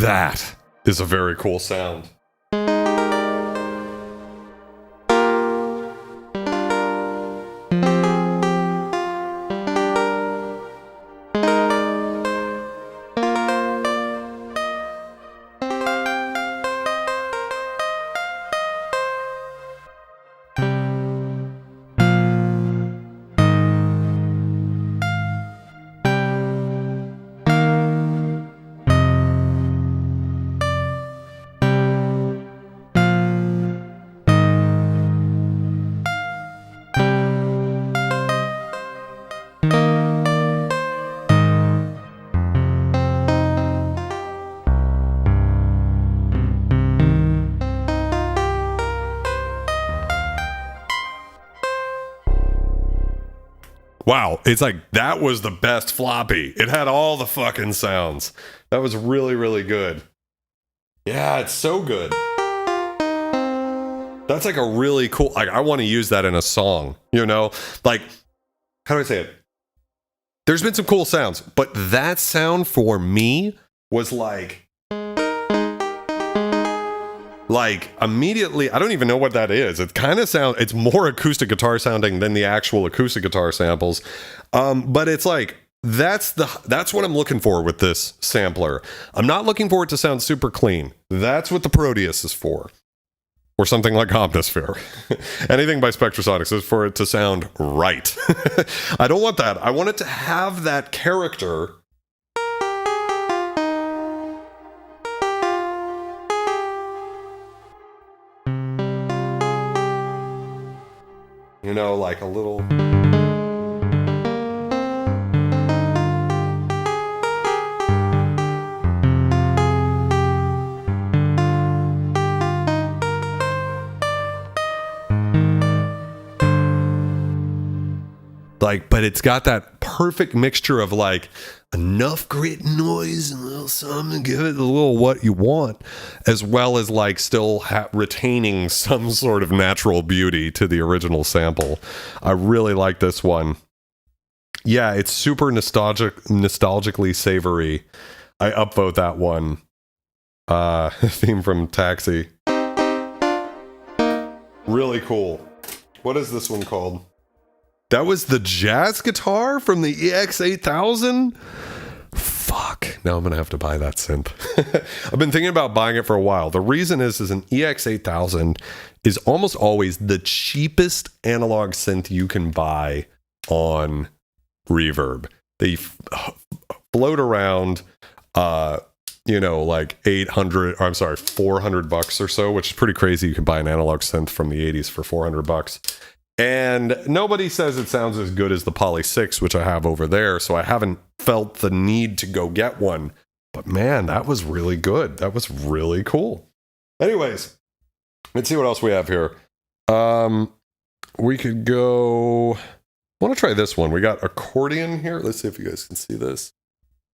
That is a very cool sound. Wow, it's like, that was the best floppy. It had all the fucking sounds. That was really, really good. Yeah, it's so good. That's like a really cool, like, I want to use that in a song, you know? Like, how do I say it? There's been some cool sounds, but that sound for me was like immediately, I don't even know what that is. It kind of sounds, it's more acoustic guitar sounding than the actual acoustic guitar samples. But it's like, that's what I'm looking for with this sampler. I'm not looking for it to sound super clean. That's what the Proteus is for. Or something like Omnisphere. Anything by Spectrasonics is for it to sound right. I don't want that. I want it to have that character. You know, like a little... Like, but it's got that perfect mixture of like enough grit noise and a little something to give it a little what you want, as well as like still retaining some sort of natural beauty to the original sample. I really like this one. Yeah, it's super nostalgically savory. I upvote that one. Theme from Taxi. Really cool. What is this one called? That was the jazz guitar from the EX8000? Fuck. Now I'm going to have to buy that synth. I've been thinking about buying it for a while. The reason is an EX8000 is almost always the cheapest analog synth you can buy on Reverb. They float around, you know, like 800, or I'm sorry, $400 or so, which is pretty crazy. You can buy an analog synth from the 80s for $400. And nobody says it sounds as good as the Poly 6, which I have over there, so I haven't felt the need to go get one. But man, that was really good. That was really cool. Anyways, let's see what else we have here. We could go... I want to try this one. We got accordion here. Let's see if you guys can see this.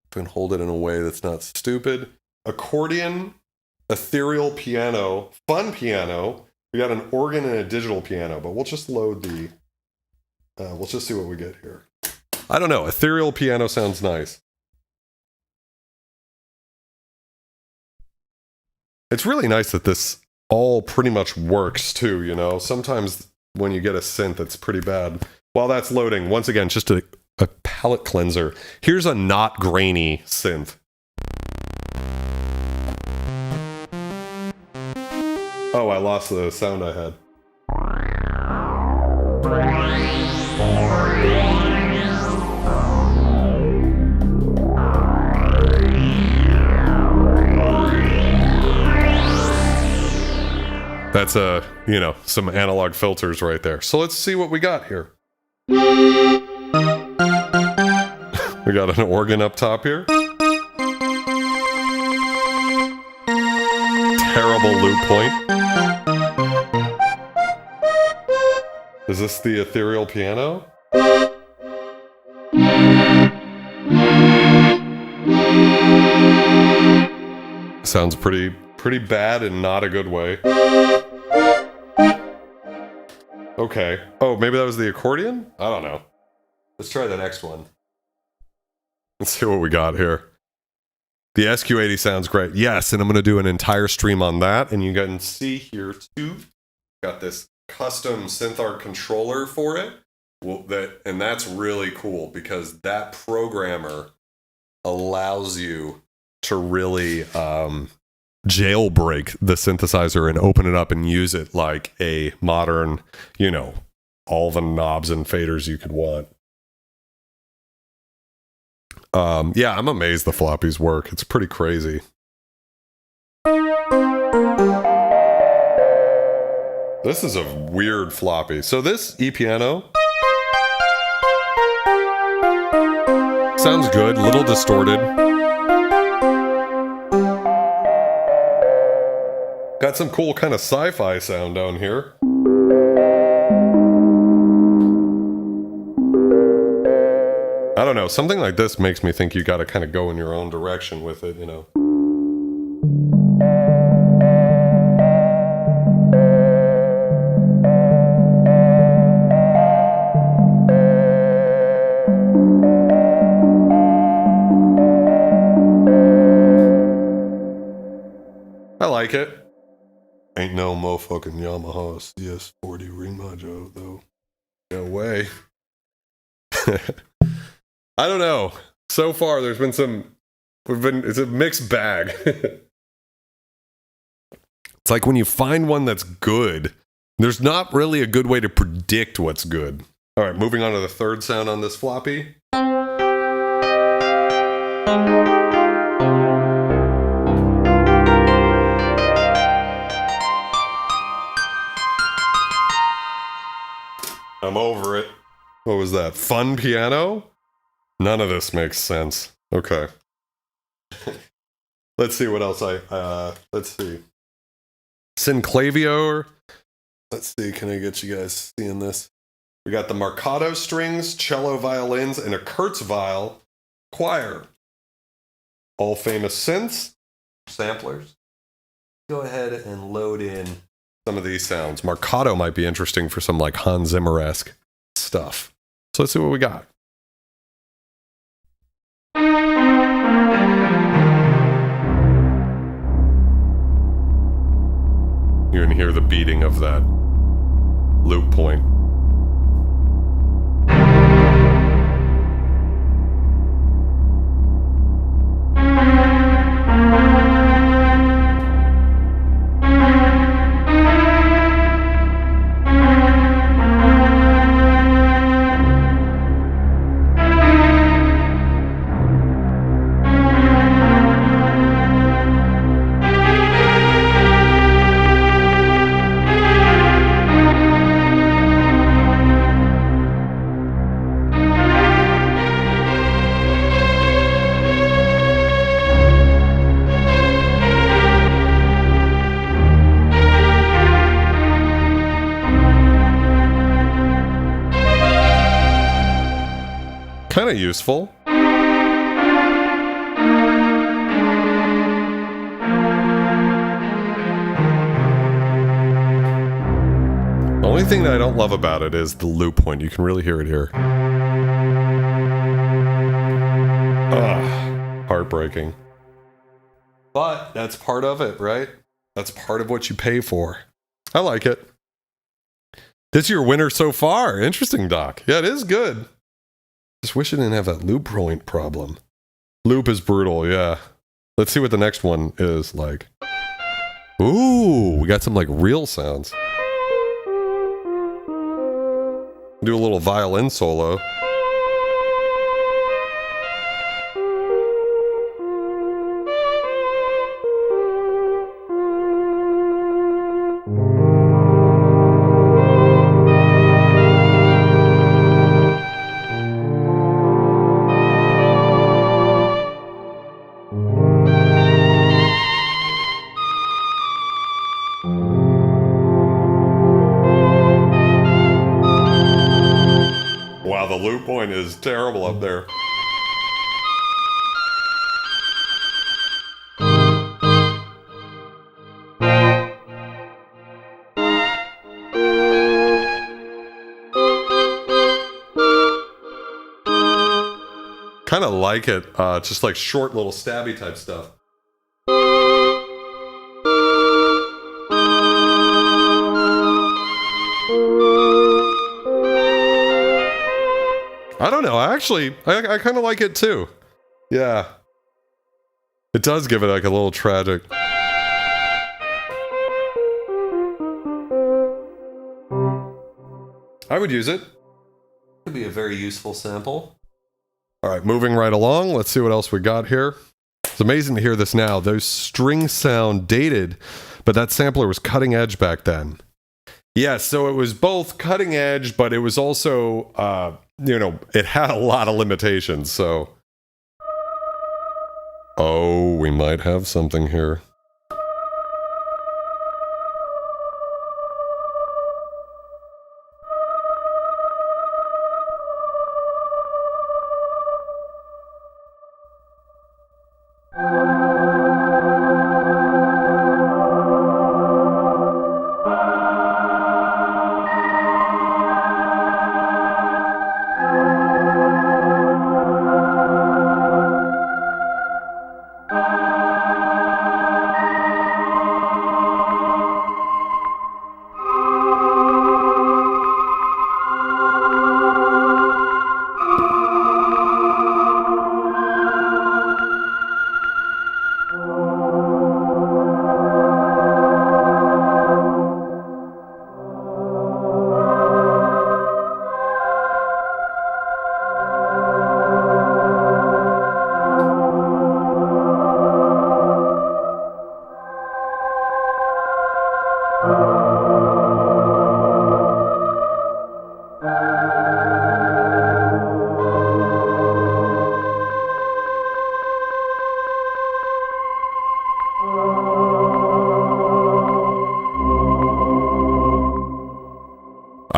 If I can hold it in a way that's not stupid. Accordion, ethereal piano, fun piano. We got an organ and a digital piano, but we'll just load the... we'll just see what we get here. I don't know. Ethereal piano sounds nice. It's really nice that this all pretty much works, too, you know? Sometimes when you get a synth, it's pretty bad. While that's loading, once again, just a palette cleanser. Here's a not grainy synth. Oh, I lost the sound I had. That's you know, some analog filters right there. So let's see what we got here. We got an organ up top here. Terrible loop point. Is this the ethereal piano? Sounds pretty bad in not a good way. Okay. Oh, maybe that was the accordion? I don't know. Let's try the next one. Let's see what we got here. The SQ80 sounds great. Yes, and I'm going to do an entire stream on that. And you can see here, too, got this custom synth art controller for it. Well, and that's really cool because that programmer allows you to really jailbreak the synthesizer and open it up and use it like a modern, you know, all the knobs and faders you could want. Yeah, I'm amazed the floppies work. It's pretty crazy. This is a weird floppy. So this E-piano sounds good, a little distorted. Got some cool kind of sci-fi sound down here. I don't know, something like this makes me think you gotta kind of go in your own direction with it, you know. I like it. Ain't no motherfucking Yamaha CS40 remojo though. No way. I don't know. So far, there's been it's a mixed bag. It's like when you find one that's good, there's not really a good way to predict what's good. All right, moving on to the third sound on this floppy. I'm over it. What was that? Fun piano? None of this makes sense. Okay. Let's see what else let's see. Synclavier. Let's see, can I get you guys seeing this? We got the Marcato strings, cello violins, and a Kurzweil choir. All famous synths, samplers. Go ahead and load in some of these sounds. Marcato might be interesting for some like Hans Zimmer-esque stuff. So let's see what we got. You can hear the beating of that loop point. Kind of useful. The only thing that I don't love about it is the loop point. You can really hear it here. Ugh, heartbreaking. But that's part of it, right? That's part of what you pay for. I like it. This is your winner so far. Interesting, Doc. Yeah, it is good. Just wish it didn't have that loop point problem. Loop is brutal, yeah. Let's see what the next one is like. Ooh, we got some like real sounds. Do a little violin solo. Wow, the loop point is terrible up there. Kind of like it, just like short little stabby type stuff. I don't know, actually, I kind of like it too. Yeah. It does give it like a little tragic. I would use it. Could be a very useful sample. All right, moving right along. Let's see what else we got here. It's amazing to hear this now. Those strings sound dated, but that sampler was cutting edge back then. Yeah, so it was both cutting edge, but it was also, you know, it had a lot of limitations, so... Oh, we might have something here.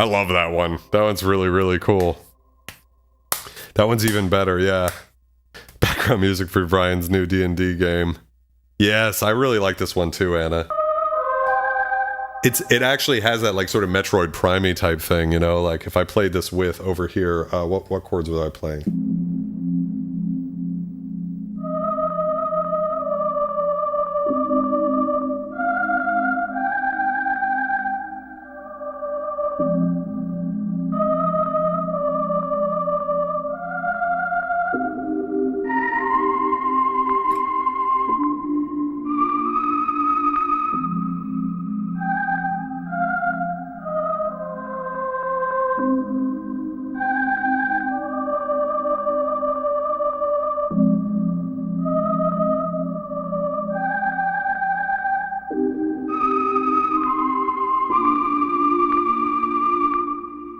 I love that one. That one's really, really cool. That one's even better, yeah. Background music for Brian's new D&D game. Yes, I really like this one too, Anna. It actually has that like sort of Metroid Prime-y type thing, you know? Like if I played this with over here, what chords was I playing?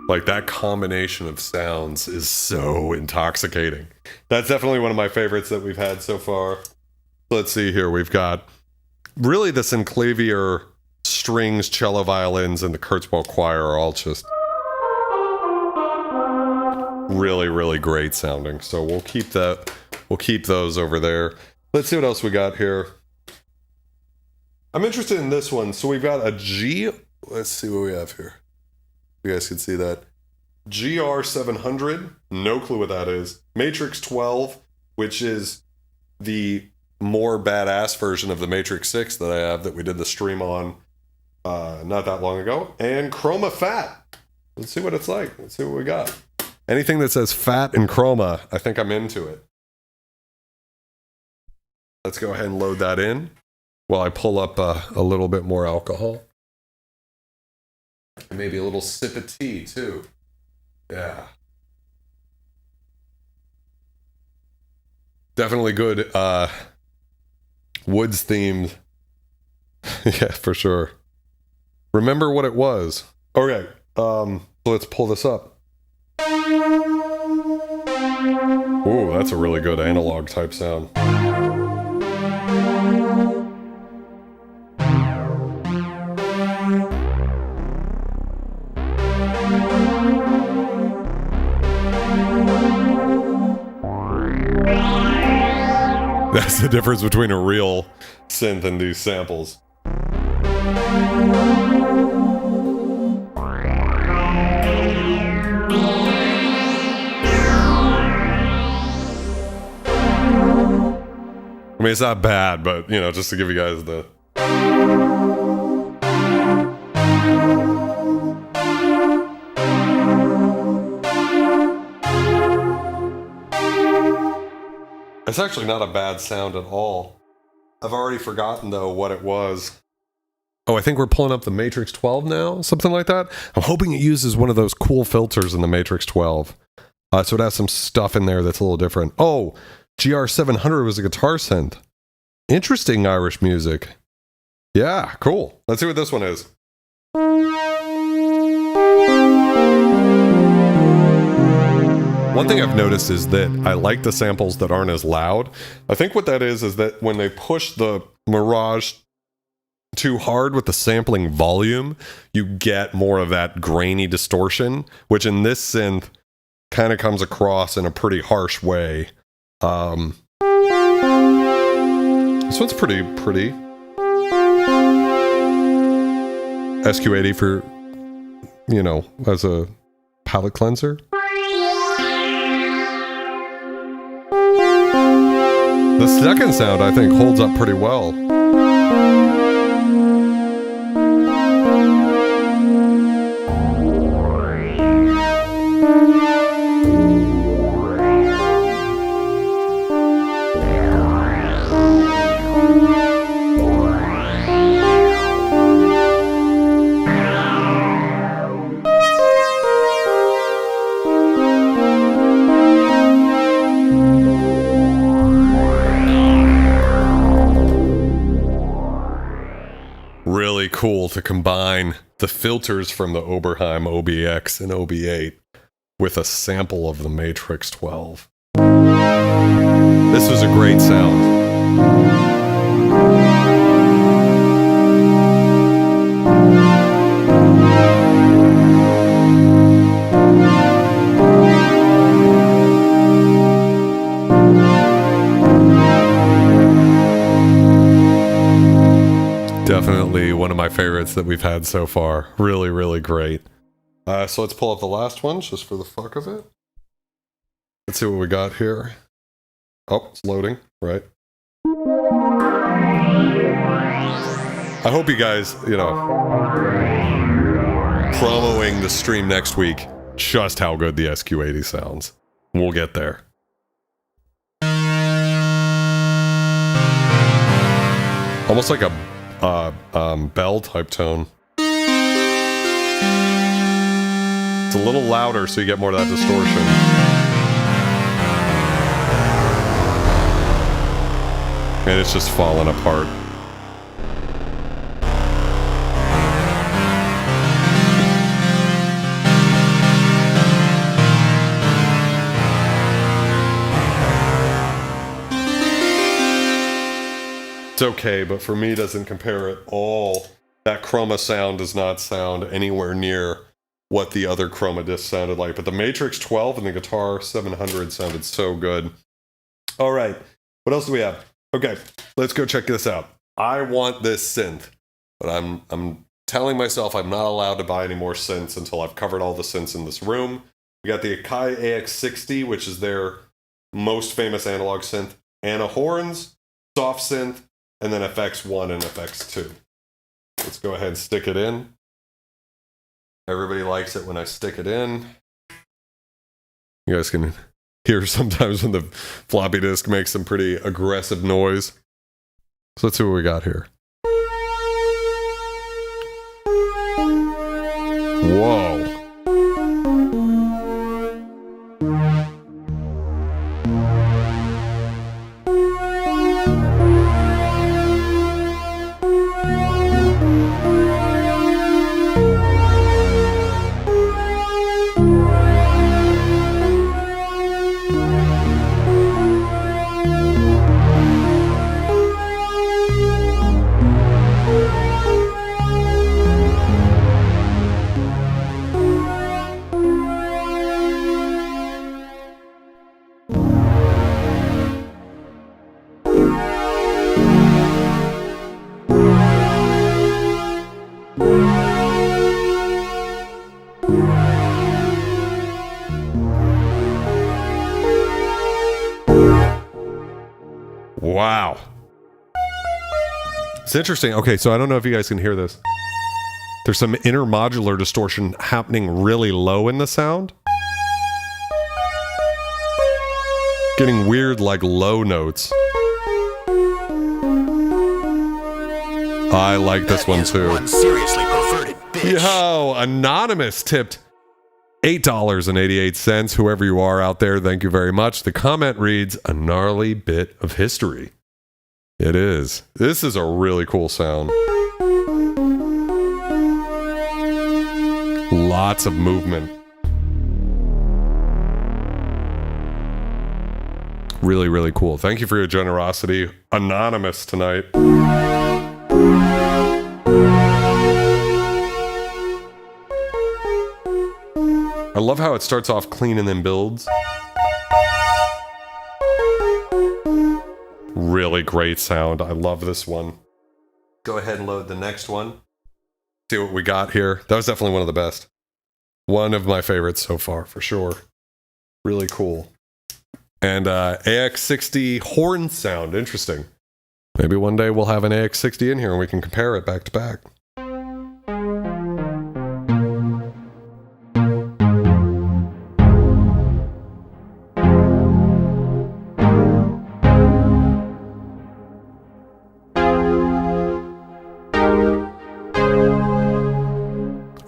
Like that combination of sounds is so intoxicating. That's definitely one of my favorites that we've had so far. Let's see here. We've got really the Synclavier strings, cello, violins, and the Kurzweil choir are all just really, really great sounding. So we'll keep that. We'll keep those over there. Let's see what else we got here. I'm interested in this one. So we've got a G. Let's see what we have here. You guys can see that. GR700, no clue what that is. Matrix 12, which is the more badass version of the Matrix 6 that I have that we did the stream on not that long ago. And Chroma Fat. Let's see what it's like. Let's see what we got. Anything that says Fat and Chroma, I think I'm into it. Let's go ahead and load that in while I pull up a little bit more alcohol. And maybe a little sip of tea, too. Yeah. Definitely good, woods themed. Yeah, for sure. Remember what it was. Okay, so let's pull this up. Ooh, that's a really good analog type sound. That's the difference between a real synth and these samples. mean, it's not bad, but, you know, just to give you guys the... It's actually not a bad sound at all. I've already forgotten, though, what it was. Oh, I think we're pulling up the Matrix 12 now, something like that. I'm hoping it uses one of those cool filters in the Matrix 12. So it has some stuff in there that's a little different. Oh, GR700 was a guitar synth. Interesting Irish music. Yeah, cool. Let's see what this one is. One thing I've noticed is that I like the samples that aren't as loud. I think what that is that when they push the Mirage too hard with the sampling volume, you get more of that grainy distortion, which in this synth kind of comes across in a pretty harsh way. This one's pretty. SQ80 for, you know, as a palette cleanser. The second sound, I think, holds up pretty well. Really cool to combine the filters from the Oberheim OB-Xa and OB-8 with a sample of the Matrix 12. This was a great sound. Definitely one of my favorites that we've had so far. Really, really great. So let's pull up the last one just for the fuck of it. Let's see what we got here. Oh, it's loading, right? I hope you guys, you know, promoing the stream next week just how good the SQ80 sounds. We'll get there. Almost like a bell type tone. It's a little louder so you get more of that distortion. And it's just falling apart. It's okay, but for me, it doesn't compare at all. That Chroma sound does not sound anywhere near what the other Chroma disc sounded like. But the Matrix 12 and the Guitar 700 sounded so good. All right, what else do we have? Okay, let's go check this out. I want this synth, but I'm telling myself I'm not allowed to buy any more synths until I've covered all the synths in this room. We got the Akai AX60, which is their most famous analog synth, Anna horns, soft synth, and then FX1 and FX2. Let's go ahead and stick it in. Everybody likes it when I stick it in. You guys can hear sometimes when the floppy disk makes some pretty aggressive noise. So let's see what we got here. Whoa. It's interesting. Okay, so I don't know if you guys can hear this. There's some intermodular distortion happening really low in the sound. Getting weird, like, low notes. I like this one, too. One seriously perverted bitch. Yo, Anonymous tipped $8.88. Whoever you are out there, thank you very much. The comment reads, a gnarly bit of history. It is. This is a really cool sound. Lots of movement. Really, really cool. Thank you for your generosity. Anonymous tonight. I love how it starts off clean and then builds. Really great sound. I love this one. Go ahead and load the next one. See what we got here. That was definitely one of the best. One of my favorites so far, for sure. Really cool. And AX60 horn sound. Interesting. Maybe one day we'll have an AX60 in here and we can compare it back to back.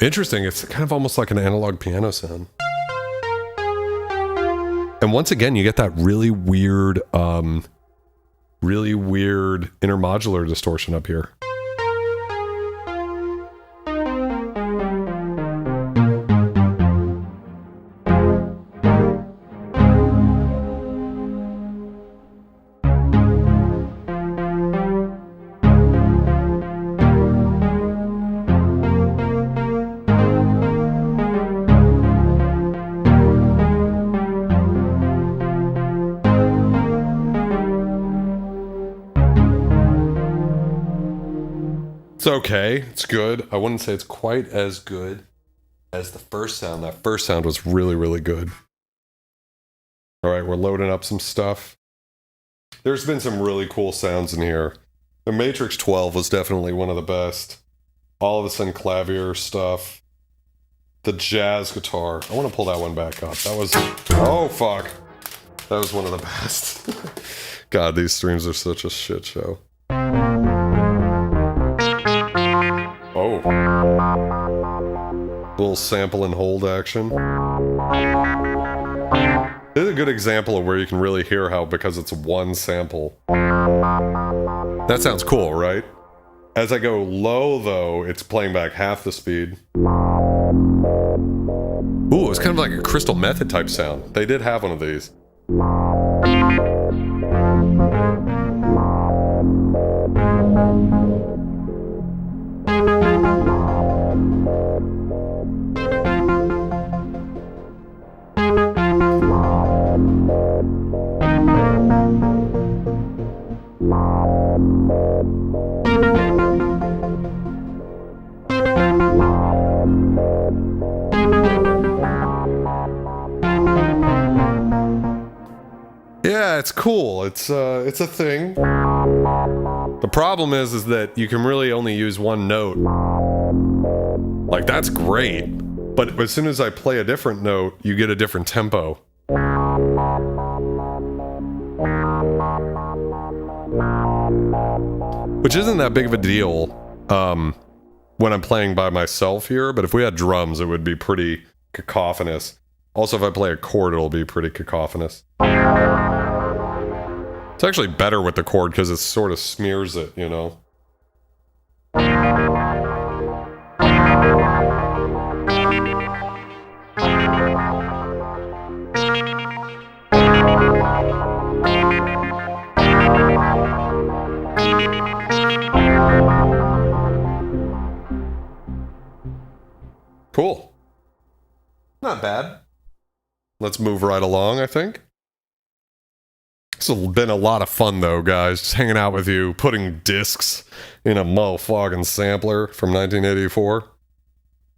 Interesting. It's kind of almost like an analog piano sound. And once again, you get that really weird intermodular distortion up here. It's okay. It's good. I wouldn't say it's quite as good as the first sound. That first sound was really, really good. All right, we're loading up some stuff. There's been some really cool sounds in here. The Matrix 12 was definitely one of the best. All of the Synclavier stuff. The jazz guitar. I want to pull that one back up. That was... Oh, fuck. That was one of the best. God, these streams are such a shit show. Oh. Little sample and hold action. This is a good example of where you can really hear how, because it's one sample. That sounds cool, right? As I go low, though, it's playing back half the speed. Ooh, it's kind of like a Crystal Method type sound. They did have one of these. Yeah, it's cool. It's a thing. The problem is that you can really only use one note. Like, that's great. But as soon as I play a different note, you get a different tempo. Which isn't that big of a deal when I'm playing by myself here, but if we had drums, it would be pretty cacophonous. Also, if I play a chord, it'll be pretty cacophonous. It's actually better with the chord because it sort of smears it, you know? Cool. Not bad. Let's move right along, I think. It's been a lot of fun, though, guys. Just hanging out with you, putting discs in a motherfucking sampler from 1984.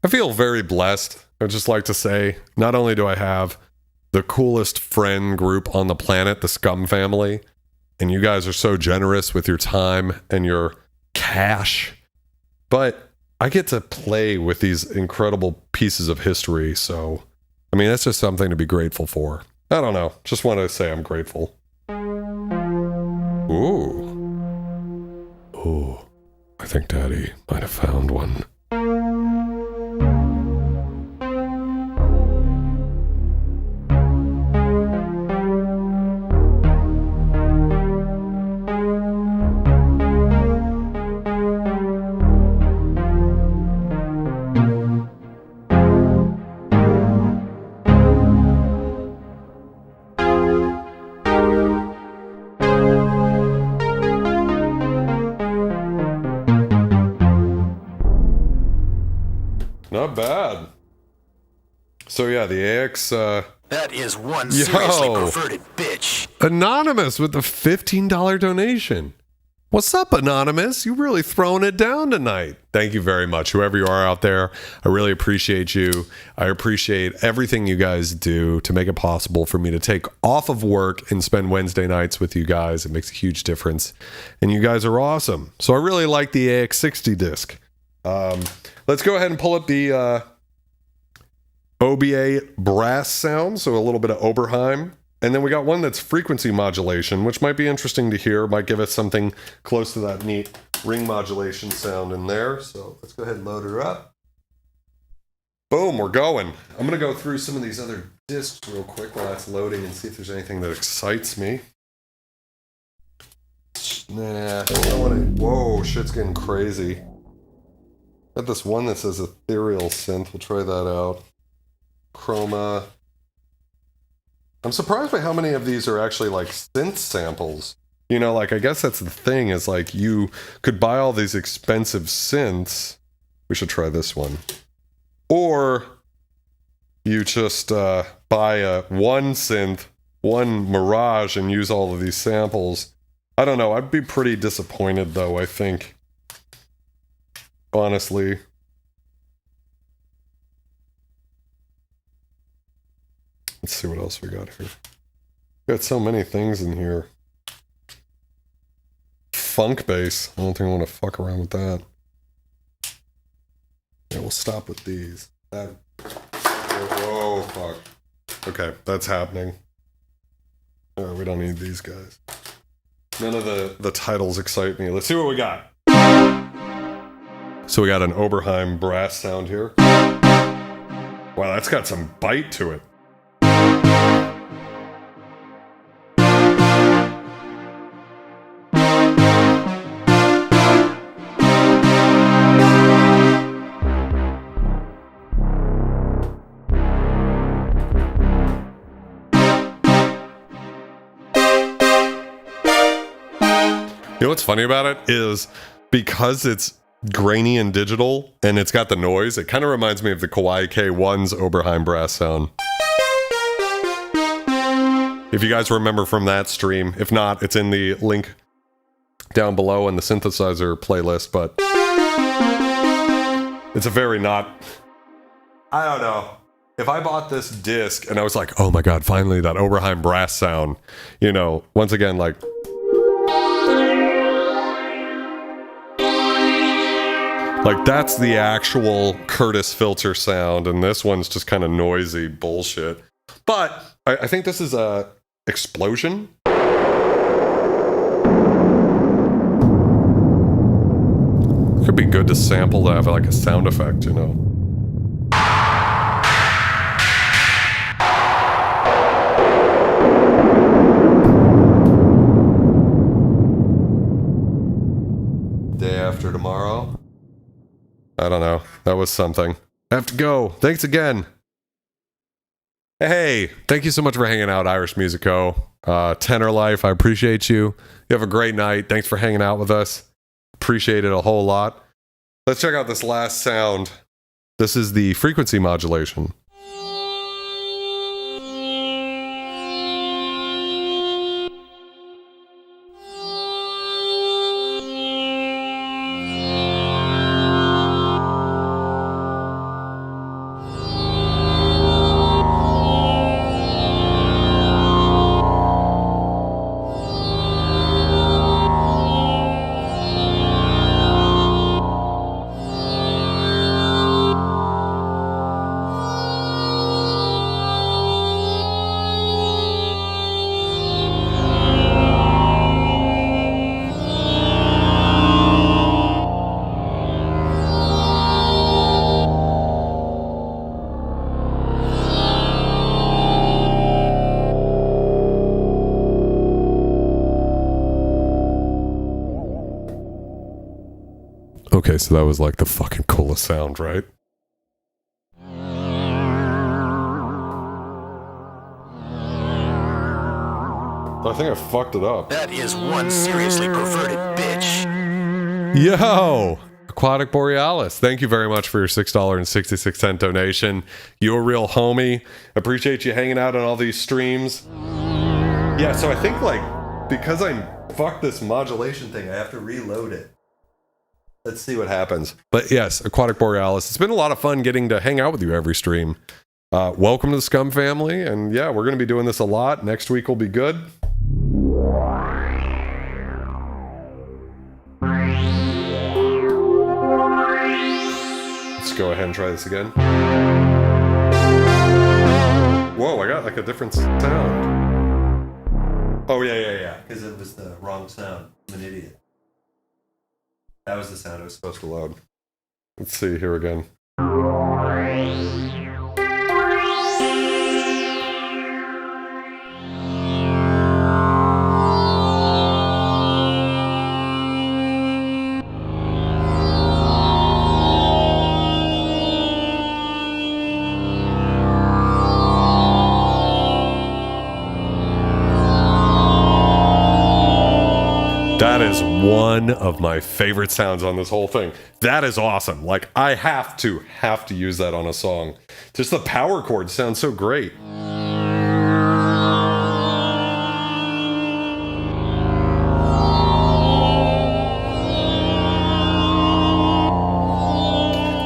I feel very blessed. I'd just like to say, not only do I have the coolest friend group on the planet, the SCUM Family, and you guys are so generous with your time and your cash, but I get to play with these incredible pieces of history. So, I mean, that's just something to be grateful for. I don't know. Just want to say I'm grateful. Ooh. Ooh. I think Daddy might have found one. Not bad. So yeah, the AX... That is one seriously perverted bitch. Anonymous with the $15 donation. What's up, Anonymous? You really throwing it down tonight. Thank you very much. Whoever you are out there, I really appreciate you. I appreciate everything you guys do to make it possible for me to take off of work and spend Wednesday nights with you guys. It makes a huge difference. And you guys are awesome. So I really like the AX60 disc. Let's go ahead and pull up the OB-8 brass sound, so a little bit of Oberheim. And then we got one that's frequency modulation, which might be interesting to hear, might give us something close to that neat ring modulation sound in there. So let's go ahead and load her up. Boom, we're going. I'm going to go through some of these other discs real quick while that's loading and see if there's anything that excites me. Nah, I don't want to... Whoa, shit's getting crazy. Got this one that says ethereal synth. We'll try that out. Chroma. I'm surprised by how many of these are actually like synth samples. You know, like I guess that's the thing is like you could buy all these expensive synths. We should try this one. Or you just buy one synth, one Mirage and use all of these samples. I don't know. I'd be pretty disappointed though, I think. Honestly. Let's see what else we got here. We got so many things in here. Funk bass. I don't think I want to fuck around with that. Yeah, we'll stop with these. That. Whoa, fuck. Okay, that's happening. Alright, we don't need these guys. None of the titles excite me. Let's see what we got. So we got an Oberheim brass sound here. Wow, that's got some bite to it. You know what's funny about it is because it's grainy and digital and it's got the noise, it kind of reminds me of the Kawaii K1's Oberheim brass sound. If you guys remember from that stream, if not, it's in the link down below in the synthesizer playlist, but it's a very not... I don't know. If I bought this disc and I was like, oh my god, finally that Oberheim brass sound, you know, once again, like... Like, that's the actual Curtis filter sound, and this one's just kind of noisy bullshit. But I think this is a explosion. Could be good to sample to have like a sound effect, you know. Day after tomorrow. I don't know. That was something. I have to go. Thanks again. Hey, thank you so much for hanging out, Irish Musico. Tenor Life, I appreciate you. You have a great night. Thanks for hanging out with us. Appreciate it a whole lot. Let's check out this last sound. This is the frequency modulation. Okay, so that was like the fucking coolest sound, right? I think I fucked it up. That is one seriously perverted bitch. Yo! Aquatic Borealis, thank you very much for your $6.66 donation. You're a real homie. Appreciate you hanging out on all these streams. Yeah, so I think, like, because I fucked this modulation thing, I have to reload it. Let's see what happens. But yes, Aquatic Borealis, it's been a lot of fun getting to hang out with you every stream. Welcome to the SCUM family, and yeah, we're going to be doing this a lot. Next week will be good. Let's go ahead and try this again. Whoa, I got like a different sound. Oh, yeah. Because it was the wrong sound. I'm an idiot. That was the sound I was supposed to load. Let's see here again. That is one of my favorite sounds on this whole thing. That is awesome. Like, I have to use that on a song. Just the power chords sound so great.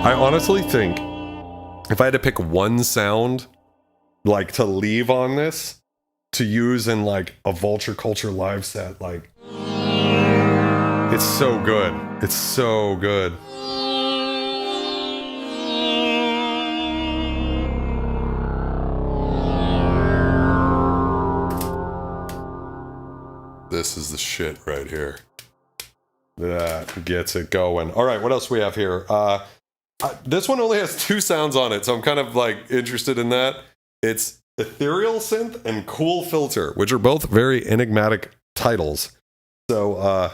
I honestly think if I had to pick one sound, like, to leave on this, to use in, like, a Vulture Culture live set, like, it's so good. It's so good. This is the shit right here. That gets it going. All right, what else we have here? This one only has 2 sounds on it, so I'm kind of like interested in that. It's Ethereal Synth and Cool Filter, which are both very enigmatic titles. So,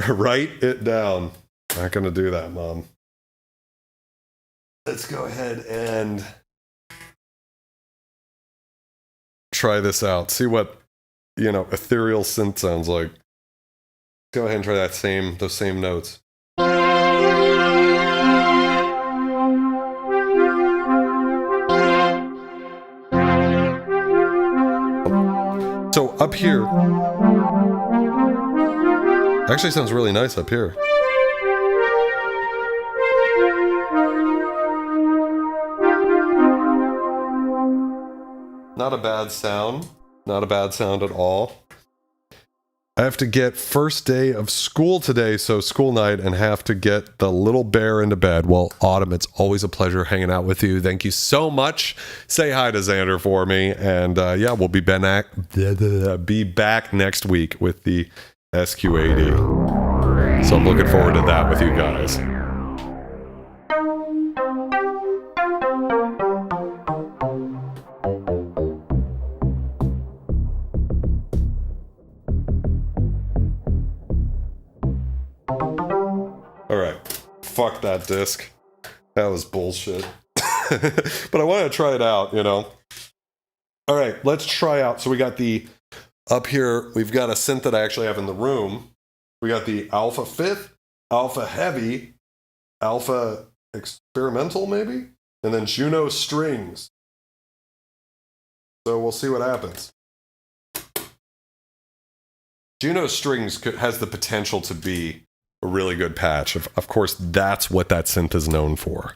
write it down. Not gonna do that, Mom. Let's go ahead and try this out. See what, ethereal synth sounds like. Go ahead and try those same notes. So up here, actually sounds really nice up here. Not a bad sound. Not a bad sound at all. I have to get first day of school today, so school night, and have to get the little bear into bed. Well, Autumn, it's always a pleasure hanging out with you. Thank you so much. Say hi to Xander for me, and yeah, we'll be back next week with the SQ80. So I'm looking forward to that with you guys. Fuck that disc. That was bullshit. But I wanted to try it out, All right, let's try out. So we got up here, we've got a synth that I actually have in the room. We got the Alpha 5th, Alpha Heavy, Alpha Experimental maybe, and then Juno Strings. So we'll see what happens. Juno Strings has the potential to be a really good patch. Of course, that's what that synth is known for.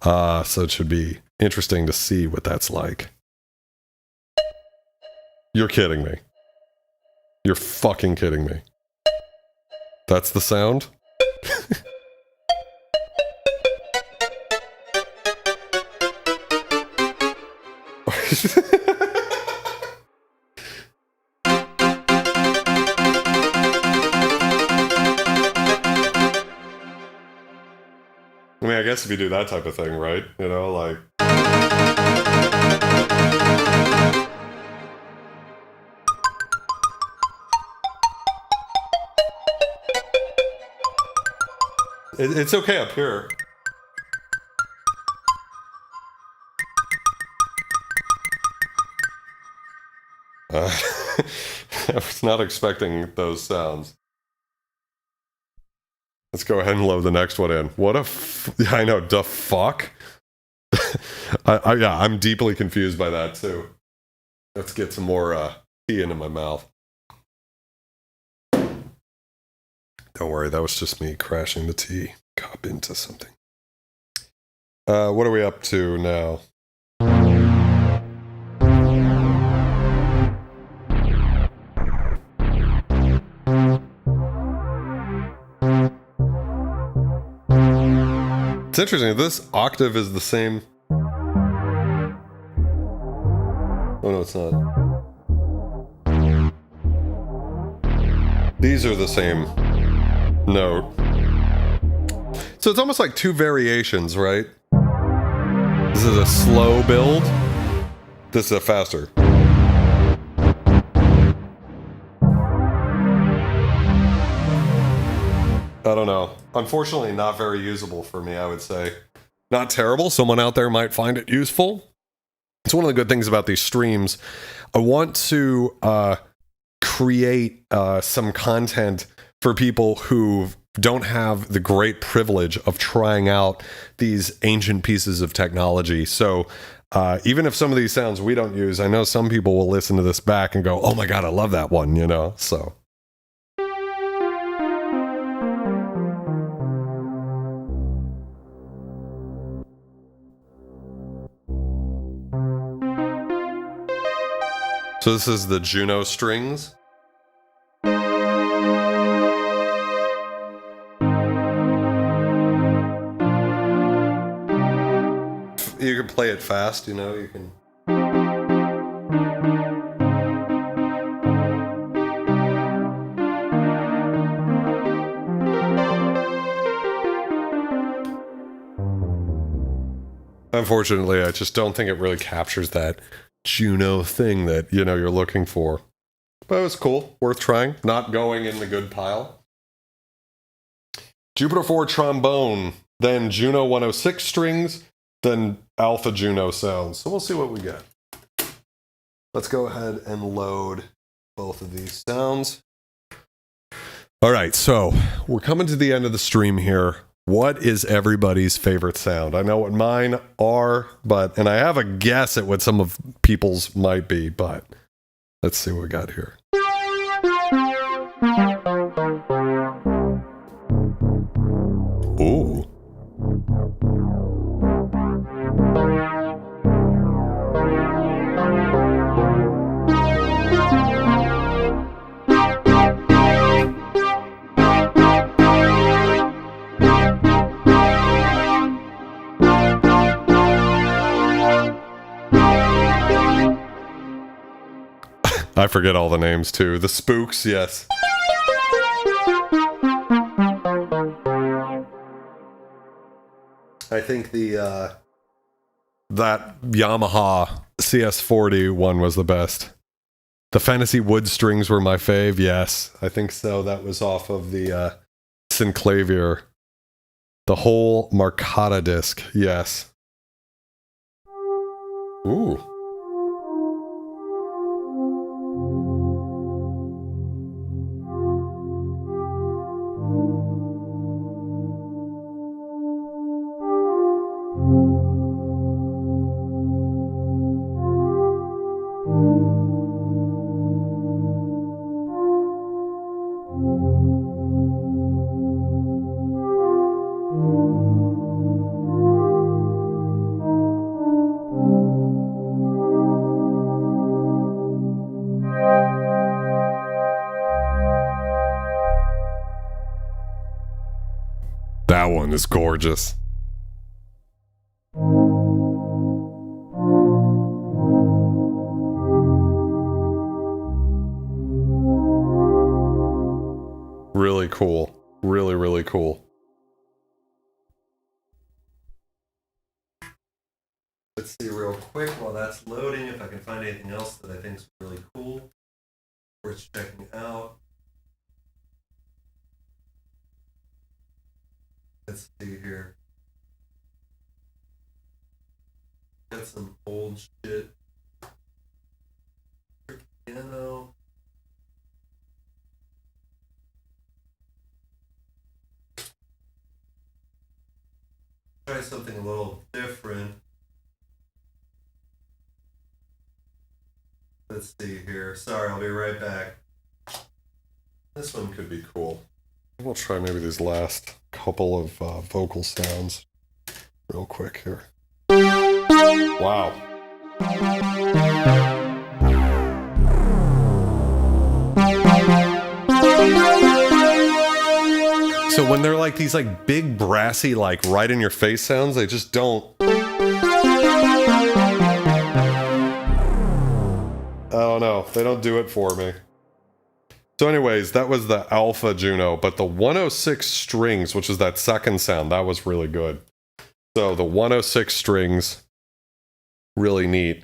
So it should be interesting to see what that's like. You're kidding me. You're fucking kidding me. That's the sound? I mean, I guess if you do that type of thing, right? Like... It's okay up here. I was not expecting those sounds. Let's go ahead and load the next one in. What a I know, the fuck? Yeah, I'm deeply confused by that too. Let's get some more tea into my mouth. Don't worry, that was just me crashing the tea cup into something. What are we up to now? It's interesting, this octave is the same. Oh no, it's not. These are the same note. So it's almost like two variations, right? This is a slow build. This is a faster. I don't know. Unfortunately, not very usable for me, I would say. Not terrible. Someone out there might find it useful. It's one of the good things about these streams. I want to create some content for people who don't have the great privilege of trying out these ancient pieces of technology. So even if some of these sounds we don't use, I know some people will listen to this back and go, oh my God, I love that one, you know, so. So this is the Juno strings. You can play it fast, you know, you can. Unfortunately, I just don't think it really captures that Juno thing that, you know, you're looking for. But it was cool, worth trying, not going in the good pile. Jupiter 4 trombone, then Juno 106 strings, then Alpha Juno sounds. So we'll see what we get. Let's go ahead and load both of these sounds. All right, so we're coming to the end of the stream here. What is everybody's favorite sound? I know what mine are, and I have a guess at what some of people's might be, but let's see what we got here. Ooh. I forget all the names too. The spooks, yes. I think the that Yamaha CS40 one was the best. The Fantasy Wood strings were my fave, yes. I think so. That was off of the Synclavier. The whole Marcata disc, yes. Ooh. That one is gorgeous. Really cool. Really, really cool. Let's see real quick while that's loading if I can find anything else that I think is really cool. Worth checking out. Let's see here. Got some old shit. Piano. Try something a little different. Let's see here. Sorry, I'll be right back. This one could be cool. We'll try maybe these last couple of vocal sounds real quick here. Wow. So when they're like these like big brassy like right in your face sounds, they just don't. I don't know. They don't do it for me. So anyways, that was the Alpha Juno, but the 106 strings, which is that second sound, that was really good. So the 106 strings, really neat.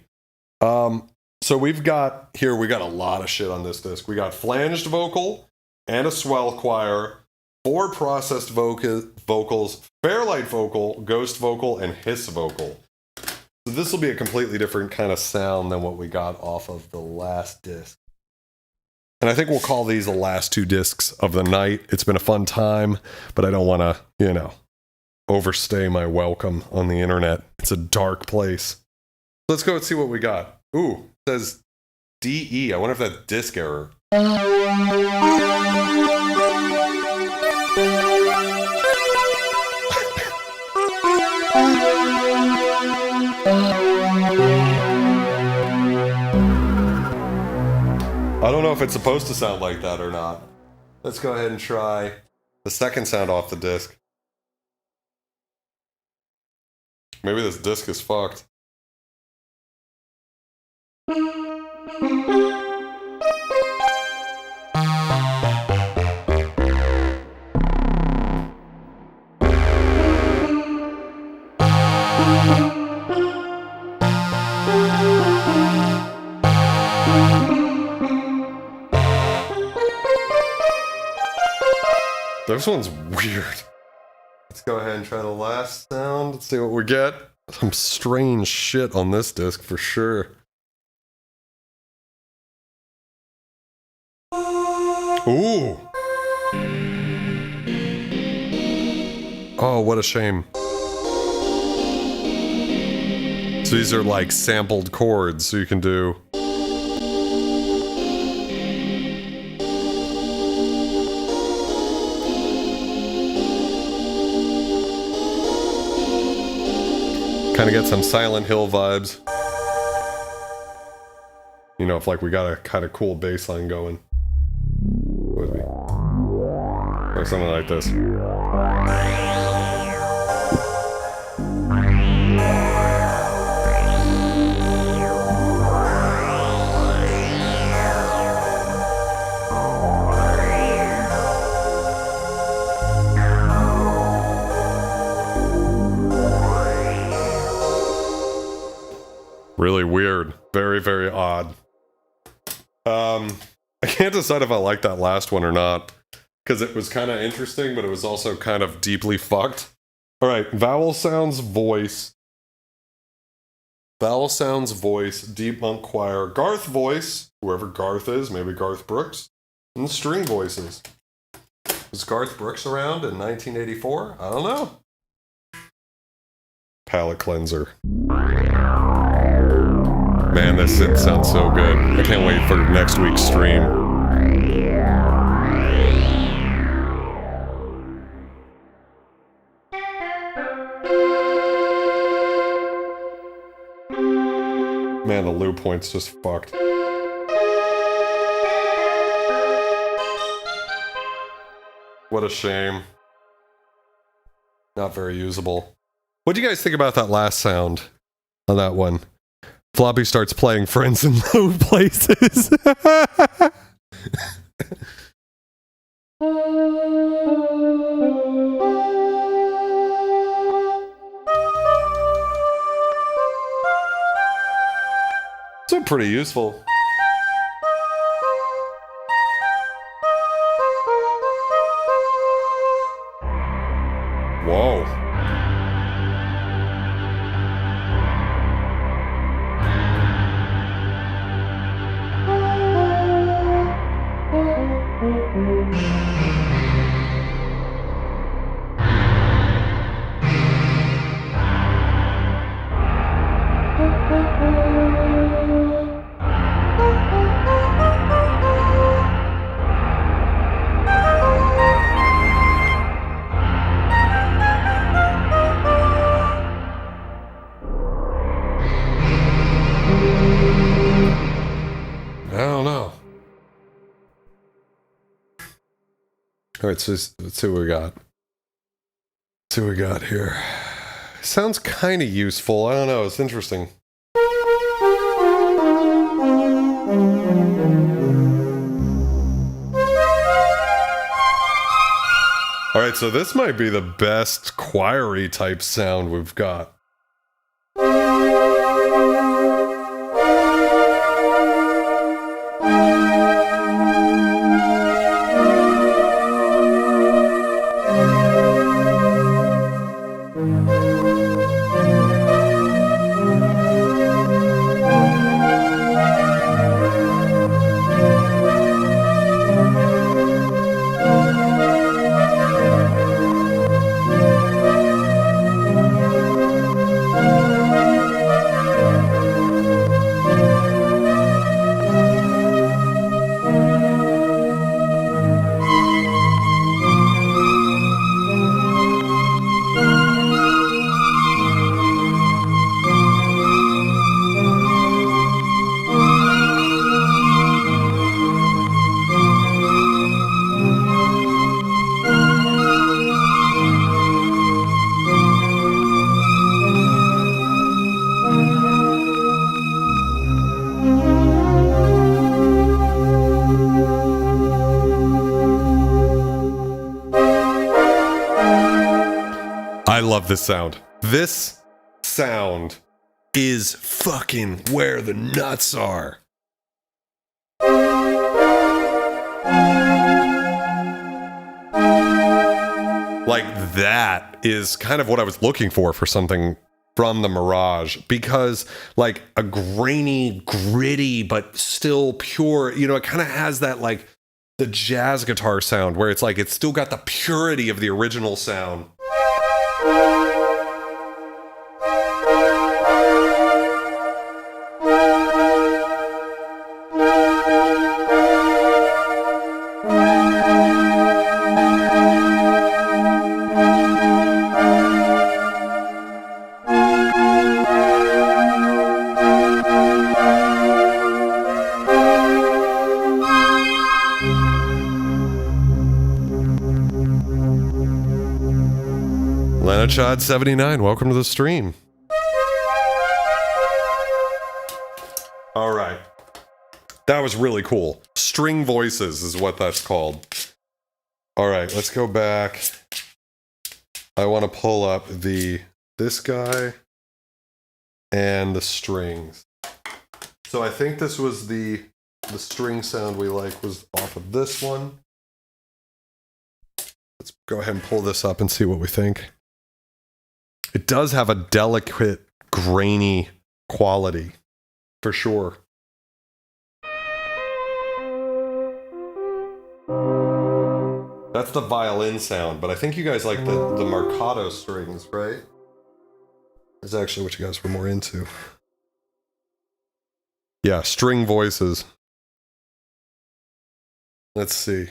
So we got a lot of shit on this disc. We got flanged vocal and a swell choir, 4 processed vocals, fairlight vocal, ghost vocal, and hiss vocal. So this will be a completely different kind of sound than what we got off of the last disc. And I think we'll call these the last 2 discs of the night. It's been a fun time, but I don't want to, you know, overstay my welcome on the internet. It's a dark place. Let's go and see what we got. Ooh, it says DE. I wonder if that's disc error. I don't know if it's supposed to sound like that or not. Let's go ahead and try the second sound off the disc. Maybe this disc is fucked. This one's weird. Let's go ahead and try the last sound. Let's see what we get. Some strange shit on this disc for sure. Ooh. Oh, what a shame. So these are like sampled chords, so you can do. Kind of get some Silent Hill vibes. You know, if like we got a kind of cool bass line going. Would be. Or something like this. Really weird. Very, very odd. I can't decide if I like that last one or not. Because it was kind of interesting, but it was also kind of deeply fucked. Alright, vowel sounds, voice. Vowel sounds, voice, Deep Monk Choir, Garth voice, whoever Garth is, maybe Garth Brooks, and string voices. Was Garth Brooks around in 1984? I don't know. Palette cleanser. Man, this synth sounds so good. I can't wait for next week's stream. Man, the loop point's just fucked. What a shame. Not very usable. What do you guys think about that last sound on that one? Floppy starts playing Friends in Low Places. So pretty useful. I don't know. All right, so let's see what we got. Let's see what we got here. Sounds kind of useful. I don't know. It's interesting. All right, so this might be the best choir-y type sound we've got. I love this sound. This sound is fucking where the nuts are. Like, that is kind of what I was looking for something from the Mirage, because like a grainy, gritty, but still pure, you know, it kind of has that like the jazz guitar sound where it's like it's still got the purity of the original sound. Chad79, welcome to the stream. All right. That was really cool. String voices is what that's called. All right, let's go back. I want to pull up this guy and the strings. So I think this was the string sound we like was off of this one. Let's go ahead and pull this up and see what we think. It does have a delicate, grainy quality, for sure. That's the violin sound, but I think you guys like the marcato strings, right? That's actually what you guys were more into. Yeah, string voices. Let's see.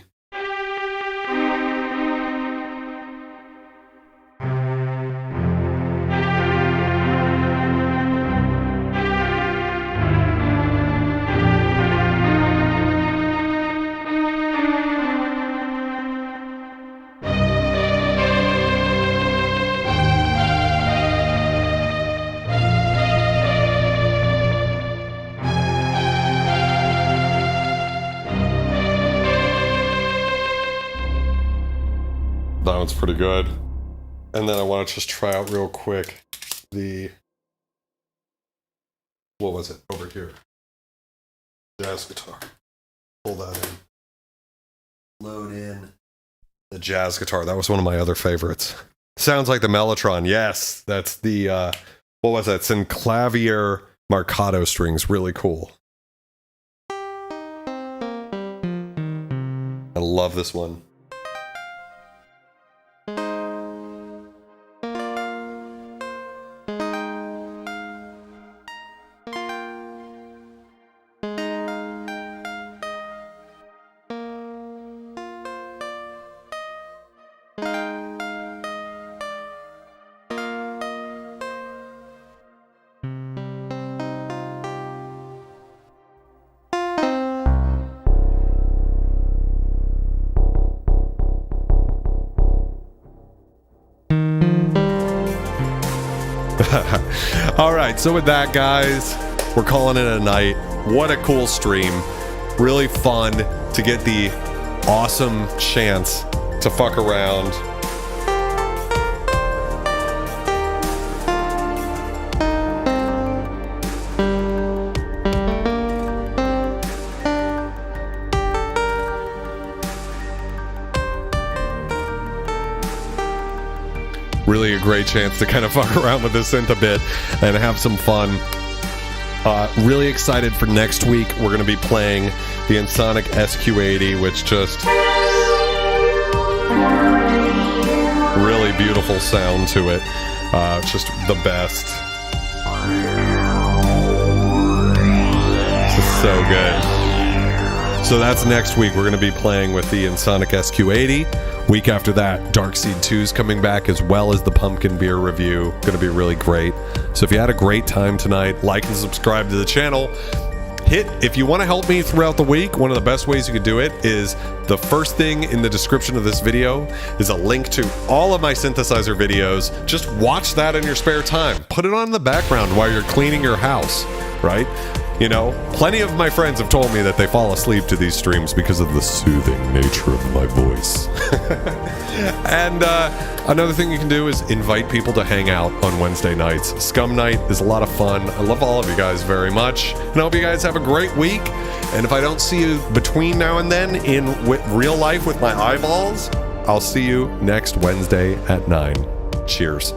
That one's pretty good. And then I want to just try out real quick what was it over here? Jazz guitar. Pull that in. Load in the jazz guitar. That was one of my other favorites. Sounds like the Mellotron. Yes, that's the what was that? Synclavier marcato strings. Really cool. I love this one. All right, so with that, guys, we're calling it a night. What a cool stream. Really fun to get the awesome chance to fuck around. Really a great chance to kind of fuck around with this synth a bit and have some fun. Really excited for next week. We're going to be playing the Ensoniq SQ80, which just really beautiful sound to it. Just the best. This is so good. So that's next week. We're going to be playing with the Ensoniq SQ80. Week after that, Darkseed 2 is coming back, as well as the Pumpkin Beer review. Going to be really great. So if you had a great time tonight, like and subscribe to the channel. If you want to help me throughout the week, one of the best ways you can do it is the first thing in the description of this video is a link to all of my synthesizer videos. Just watch that in your spare time. Put it on in the background while you're cleaning your house, right? You know, plenty of my friends have told me that they fall asleep to these streams because of the soothing nature of my voice. And another thing you can do is invite people to hang out on Wednesday nights. Scum Night is a lot of fun. I love all of you guys very much. And I hope you guys have a great week. And if I don't see you between now and then in real life with my eyeballs, I'll see you next Wednesday at 9. Cheers.